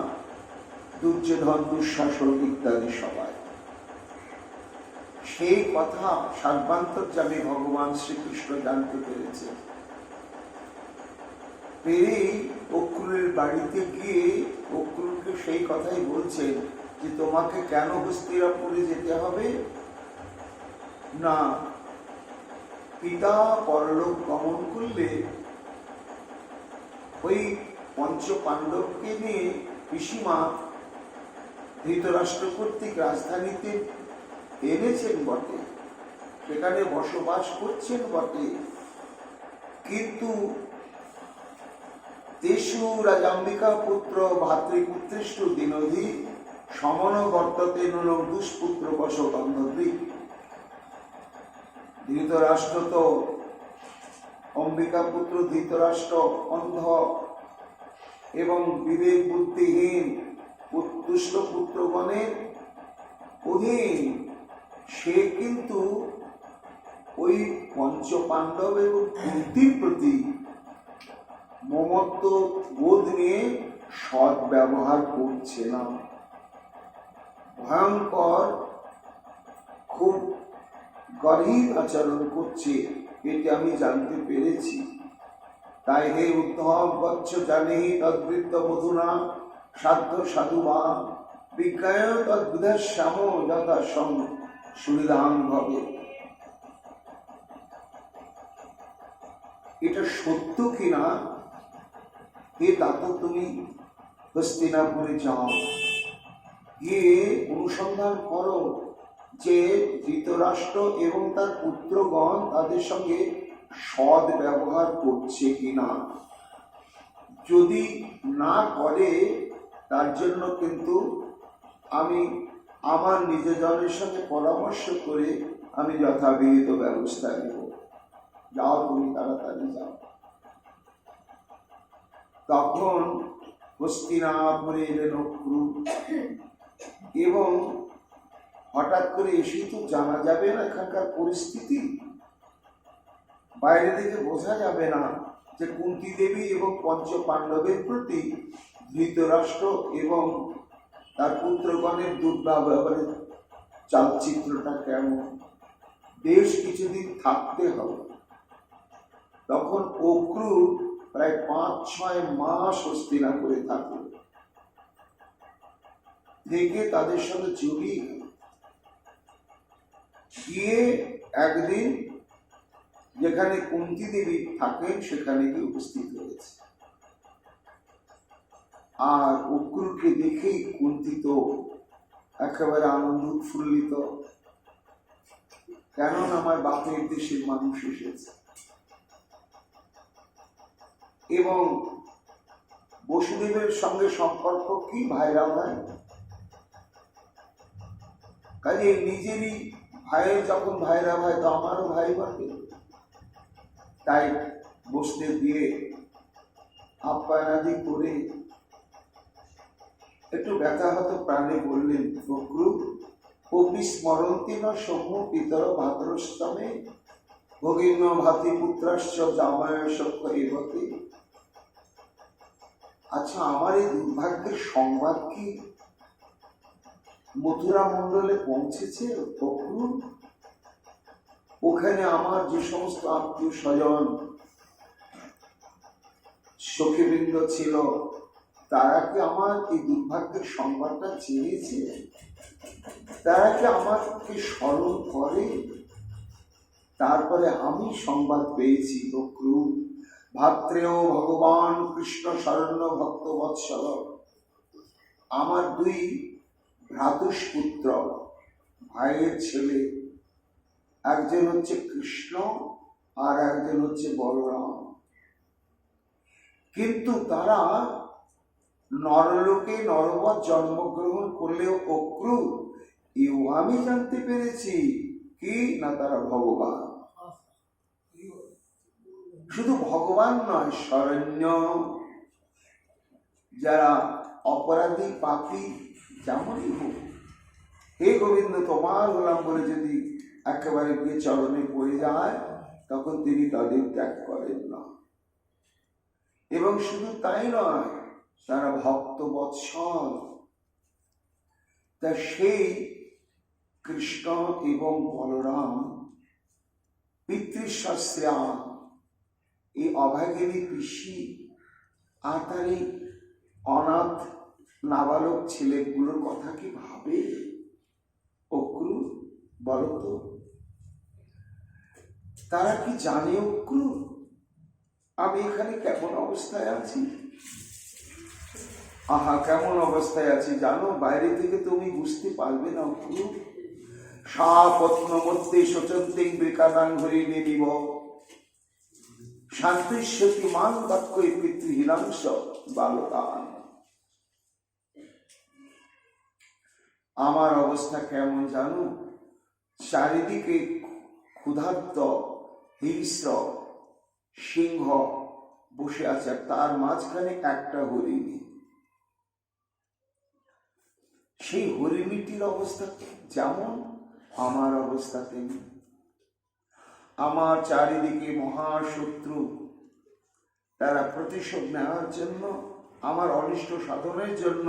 দুর্যোধন, দুঃশাসন ইত্যাদি সবাই। সেই কথা সর্বান্তর্যামী ভগবান শ্রীকৃষ্ণ জানতে পেরেছে। পেরেই অক্রূরের বাড়িতে গিয়ে অক্রূরকে সেই কথাই বলছেন যে তোমাকে কেন হস্তিনাপুরে যেতে হবে না, পিতা পরলোক গমন করলে ওই 5 পাণ্ডবকে নিয়ে পিসিমা ধৃতরাষ্ট্র কর্তৃক রাজধানীতে এনেছেন বটে, সেখানে বসবাস করছেন বটে, কিন্তু তেষু রাজাম্বিকা পুত্র ভাতৃপুত্রেষ্ঠ দিনধি সমন বর্ততে নূনং দুষ্পুত্র বশগন্ধদ্বি। ধৃতরাষ্ট্র তো অম্বিকা পুত্র ধৃতরাষ্ট্র অন্ধ এবং বিবেক বুদ্ধিহীন দুষ্ট পুত্রগণের অধীন। সে কিন্তু ওই 5 পাণ্ডব এবং কুন্তীর প্রতি মমত্ব বোধ নিয়ে সৎ ব্যবহার করছে না। ভয়ঙ্কর খুব গরীব আচরণ করছে, এটা আমি জানতে পেরেছি। তাই হে উদ্ধব বৎস জানেহি তদ্বৃত্ত মধুনা সাধ্য সাধুবা বিজ্ঞায় তদ্বিধার শ্যাম যথা সুবিধান হবে। এটা সত্য কিনা এ তা তো তুমি হস্তিনাপুরে যাও, গিয়ে অনুসন্ধান করো যে ধৃতরাষ্ট্র এবং তার পুত্রগণ তাদের সঙ্গে সৎ ব্যবহার করছে কিনা। যদি না করে তার জন্য কিন্তু আমি আমার নিজজনের সঙ্গে পরামর্শ করে আমি যথাবিহিত ব্যবস্থা নেব। যাও তুমি তাড়াতাড়ি যাও। তখন হস্তিনাপুরে এলেন অক্রু, এবং হঠাৎ করে এসে তো জানা যাবে না এখানকার পরিস্থিতি, বাইরে থেকে বোঝা যাবে না যে কুন্তী দেবী এবং পঞ্চ পাণ্ডবের প্রতি ধৃতরাষ্ট্র এবং তার পুত্রগণের দুর্ব্যবহারের চালচিত্রটা কেমন। বেশ কিছুদিন থাকতে হবে। তখন অক্রু প্রায় 5-6 মাস হস্তিনাপুরে থাকবে, থেকে তাদের সঙ্গে জড়িয়ে গিয়ে একদিন যেখানে কুন্তী দেবী থাকেন সেখানে গিয়ে উপস্থিত হয়েছে। আর অক্রুকে দেখেই কুন্তী তো একেবারে আনন্দ উৎফুল্লিত, কেন আমার বাপের দেশের মানুষ এসেছে। এবং বসুদেবের সঙ্গে সম্পর্ক কি ভাইরা ভাই, কাজে নিজেরই ভাইয়ের যখন ভাইরা ভাই তো আমারও ভাই বটে। তাই বসতে দিয়ে আপ্যায়নাদি করে একটু ব্যথাহত প্রাণে বললেন, অক্রু অপি স্মরন্তি না সৌম্য পিতর ভাদ্রস্তমে ভগিন্য ভাতি পুত্রাশ্চ জামায় সখ্য এবতে। আচ্ছা, আমার এই দুর্ভাগ্যের সংবাদ কি মথুরা মণ্ডলে পৌঁছেছে? অক্রু, ওখানে আমার যে সমস্ত আত্মীয় স্বজন সখীবৃন্দ ছিল তারা কি আমার এই দুর্ভাগ্যের সংবাদটা চেয়েছে? তারা কি আমাকে স্মরণ করে? তারপরে আমি সংবাদ পেয়েছি অক্রু, ভাত্রেয় ভগবান কৃষ্ণ শরণ্য ভক্ত বৎসল, আমার 2 ভ্রাতুষ্পুত্র ভাইয়ের ছেলে, একজন হচ্ছে কৃষ্ণ আর একজন হচ্ছে বলরাম, কিন্তু তারা নরলোকে নরবৎ জন্মগ্রহণ করলেও অক্রু এও আমি জানতে পেরেছি কি না তারা ভগবান। শুধু ভগবান নয়, শরণ্য, যারা অপরাধী পাপী যেমনই হোক, হে গোবিন্দ তোমার হলাম বলে যদি একেবারে গিয়ে চরণে পড়ে যায় তখন তিনি তাদের ত্যাগ করেন না। এবং শুধু তাই নয়, তারা ভক্ত বৎসল। তা সেই কৃষ্ণ এবং বলরাম পিতৃশাস্ত্রা এই অভাগিনী পিসি আর তার এই অনাথ নাবালক ছেলেগুলোর কথা কি ভাবে অক্রু? বলতো, তারা কি জানে অক্রু আমি এখানে কেমন অবস্থায় আছি? আহা, কেমন অবস্থায় আছি জানো? বাইরে থেকে তুমি বুঝতে পারবে না অক্রু। সাপত্ন মধ্যে শোচন্তে বৃকাদান ঘরে নিব শান্তিস্বতী মান বাক্যই পিতৃহীনাংশ বালকান। আমার অবস্থা কেমন জানো? চারিদিকে ক্ষুধার্ত হিংস্র সিংহ বসে আছে, তার মাঝখানে একটা হরিণী। সেই হরিণীটির অবস্থা যেমন আমার অবস্থা তেমনি। আমার চারিদিকে মহাশত্রু, তারা প্রতিশোধ নেওয়ার জন্য, আমার অনিষ্ট সাধনের জন্য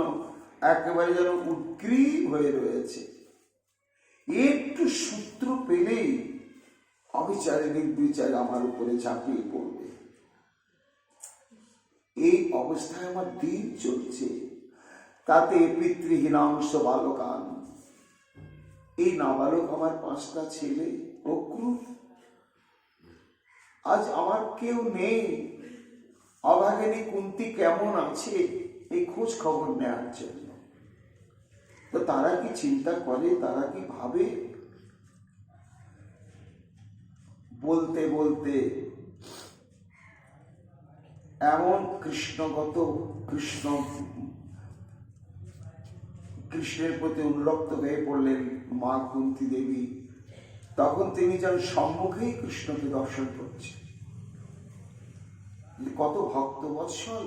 একেবারে যেন উদ্গ্রীব হয়ে রয়েছে। একটু সূত্র পেলেই অবিচারে নির্বিচারে আমার উপরে ঝাঁপিয়ে পড়বে। এই অবস্থায় আমার দিন চলছে, তাতে পিতৃহীনাংশ বালকান, এই নাবালক আমার 5টা ছেলে অক্রূর, আজ আমার কেউ নেই। অভাগিনী কুন্তী কেমন আছে এই খোঁজ খবর নেওয়ার জন্য। তো তারা কি চিন্তা করে, তারা কি ভাবে? বলতে বলতে এমন কৃষ্ণের প্রতি অনুরক্ত হয়ে পড়লেন মা কুন্তী দেবী। তখন তিনি যেন সম্মুখেই কৃষ্ণকে দর্শন করছেন। কত ভক্তবৎসল,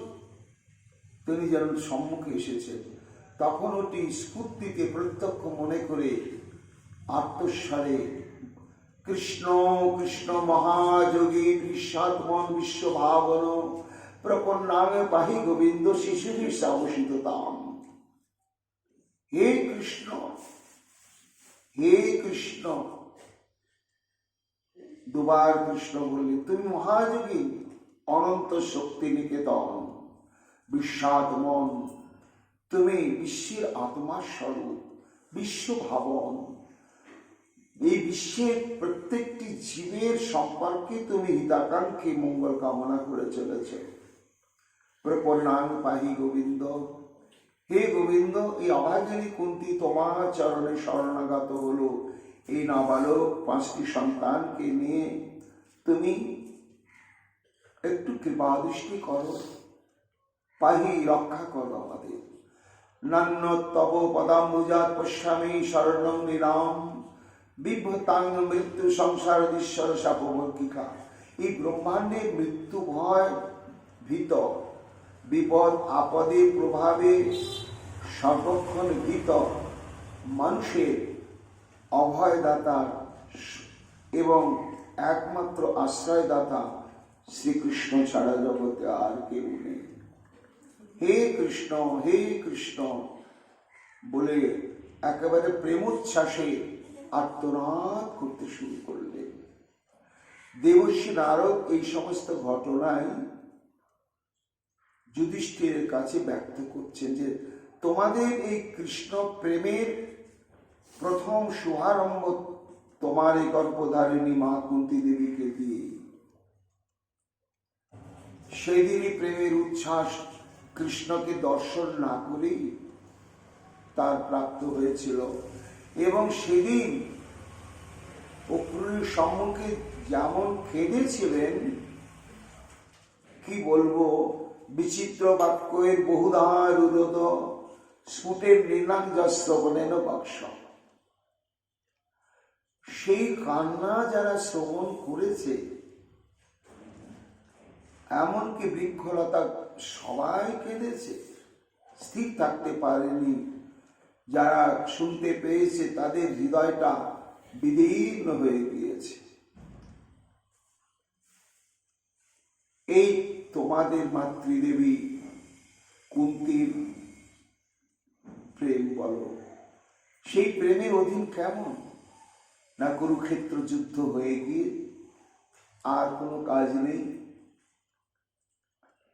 তিনি যেন সম্মুখে এসেছেন। তখন ওটি স্ফূর্তিতে প্রত্যক্ষ মনে করে আত্মস্বরে কৃষ্ণ কৃষ্ণ মহাযোগী বিশ্বমন বিশ্বভাবন প্রপন্নামে পাহি গোবিন্দ শিশুবি সাবসিততাম। হে কৃষ্ণ, হে কৃষ্ণ, দুবার কৃষ্ণ বললেন, তুমি মহাযোগী, অনন্ত শক্তি নিকেতন, বিশ্বমন, তুমি বিশ্বের আত্মার স্বরূপ, বিশ্বভাবন, এই বিশ্বের প্রত্যেকটি জীবের সম্পর্কে তুমি হিতাকাঙ্ক্ষী মঙ্গল কামনা করে চলেছ। প্রপন্নাং পাহি গোবিন্দ, হে গোবিন্দ, এই অভাগিনী কুন্তী তোমার চরণে শরণাগত হলো। এই নাবালক 5টি সন্তানকে নিয়ে তুমি একটু কৃপা দৃষ্টি করো, পাহি রক্ষা করো আমাদের। নান্য তব পদাম্বুজাত পশ্যামি শরণং নিরাম বিভ্রতাঙ্গ মৃত্যু সংসার ঈশ্বর শাপবর্গিকা। এই ব্রহ্মাণ্ডের মৃত্যু ভয় ভীত, বিপদ আপদের প্রভাবে সর্বক্ষণ ভীত মানুষের অভয়দাতা এবং একমাত্র আশ্রয়দাতা শ্রীকৃষ্ণ ছাড়া জগতে আর কেউ নেই। হে কৃষ্ণ, হে কৃষ্ণ বলে একেবারে প্রেমোচ্ছ্বাসে আর্তনাদ করতে শুরু করলেন। দেবর্ষি নারদ এই সমস্ত ঘটনায় যুধিষ্ঠিরের কাছে ব্যক্ত করছেন যে তোমাদের এই কৃষ্ণ প্রেমের প্রথম শুভারম্ভ তোমার এই গর্ভধারিণী মা কুন্তী দেবীকে দিয়ে। সেদিনই প্রেমের উচ্ছ্বাস কৃষ্ণকে দর্শন না করেই তার প্রাপ্ত হয়েছিল। এবং সেদিন অক্রূরের সম্মুখে যেমন কেঁদেছিলেন, কি বলবো, বিচিত্র বাক্যের বহুধা রুরোদ স্ফুটের নৃণাঙ্গশ্রবণেন বাক্স। সেই কান্না যারা শ্রবণ করেছে, এমনকি বৃক্ষলতা সবাই কেঁদেছে, স্থির থাকতে পারেনি। যারা শুনতে পেয়েছে তাদের হৃদয়টা বিদীর্ণ হয়ে গিয়েছে। এই তোমাদের মাতৃদেবী কুন্তীর প্রেম বলো, সেই প্রেমের অধীন কেমন না কুরুক্ষেত্র যুদ্ধ হয়ে গিয়ে আর কোনো কাজ নেই।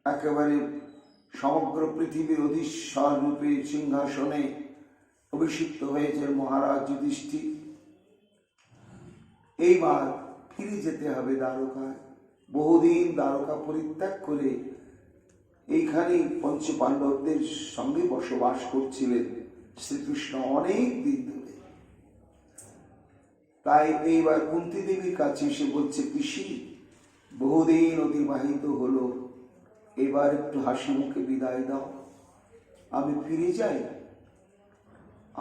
একেবারে সমগ্র পৃথিবীর অধীশ্বর রূপে সিংহাসনে অভিষিক্ত হয়েছে মহারাজ যুধিষ্ঠির। এইবার ফিরে যেতে হবে দ্বারকায়। বহুদিন দ্বারকা পরিত্যাগ করে এইখানেই পঞ্চপাণ্ডবদের সঙ্গে বসবাস করছিলেন শ্রীকৃষ্ণ অনেক দিন ধরে। তাই এইবার কুন্তী দেবীর কাছে এসে বলছে, পিসি, বহুদিন অতিবাহিত হলো, এবার একটু হাসি মুখে বিদায় দাও, আমি ফিরে যাই।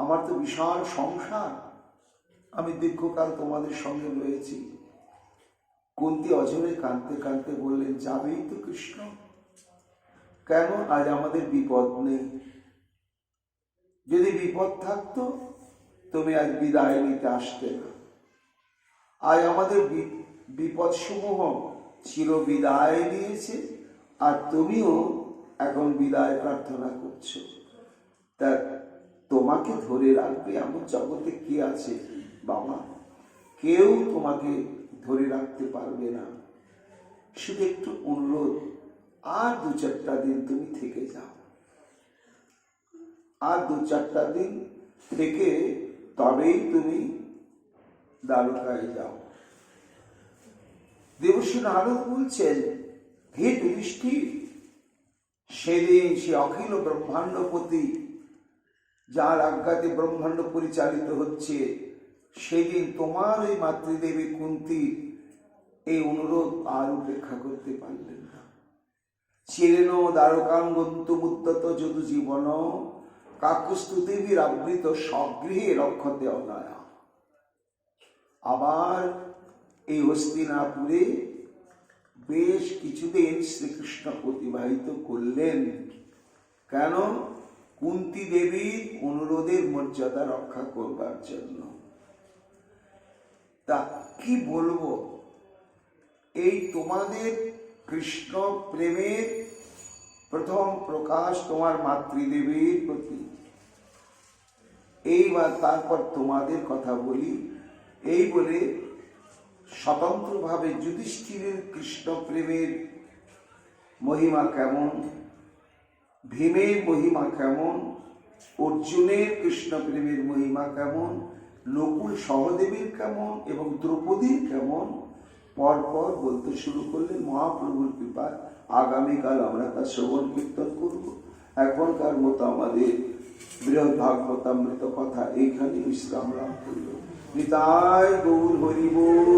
আমার তো বিশাল সংসার, আমি দীর্ঘকাল তোমাদের সঙ্গে রয়েছি। কুন্তী অঝরে কাঁদতে কাঁদতে বললেন, যাবেই তো কৃষ্ণ, কেন আজ আমাদের বিপদ নেই? যদি বিপদ থাকতো তুমি আজ বিদায় নিতে আসতে না। আজ আমাদের বিপদ সমূহ চির বিদায় নিয়েছে, আর তুমিও এখন বিদায় প্রার্থনা করছো। তা তোমাকে ধরে রাখবে এমন জগতে কি আছে বাবা? কেউ তোমাকে ধরে রাখতে পারবে না। শুধু একটু অনুরোধ, আর 2-4টা দিন তুমি থেকে যাও, আর 2-4টা দিন থেকে তবেই তুমি দ্বারকায় যাও। দেবর্ষি নারদ বলছেন, হে যুধিষ্ঠির, সেদিন সে অখিল ব্রহ্মাণ্ডপতি, যার আজ্ঞাতে ব্রহ্মাণ্ড পরিচালিত হচ্ছে, সেদিন তোমার ওই মাতৃদেবী কুন্তী এই অনুরোধ আর উপেক্ষা করতে পারলেন না। চিরেন দ্বারকাং গন্তুমুদ্যত যদু জীবন, কাকুস্তু দেবীর আবৃত স্বগৃহে রক্ষতে অনায়া। আবার এই হস্তিনাপুরে বেশ কিছুদিন শ্রীকৃষ্ণ অতিবাহিত করলেন। কেন? কুন্তী দেবীর অনুরোধের মর্যাদা রক্ষা করবার জন্য। তা কি বলবো, এই তোমাদের কৃষ্ণ প্রেমের প্রথম প্রকাশ তোমার মাতৃদেবীর প্রতি। এইবার তারপর তোমাদের কথা বলি। এই বলে স্বতন্ত্রভাবে যুধিষ্ঠিরের কৃষ্ণ প্রেমের মহিমা কেমন, ভীমের মহিমা কেমন, অর্জুনের কৃষ্ণ প্রেমের মহিমা কেমন, নকুল সহদেবের কেমন এবং দ্রৌপদীর কেমন, পরপর বলতে শুরু করলেন। মহাপ্রভুর কৃপায় আগামীকাল আমরা তা শ্রবণ কীর্তন করব। এখনকার মতো আমাদের বৃহৎ ভাগবতামৃত কথা এইখানে বিশ্রাম লাভ করল। নিতাই গৌর হরি বল।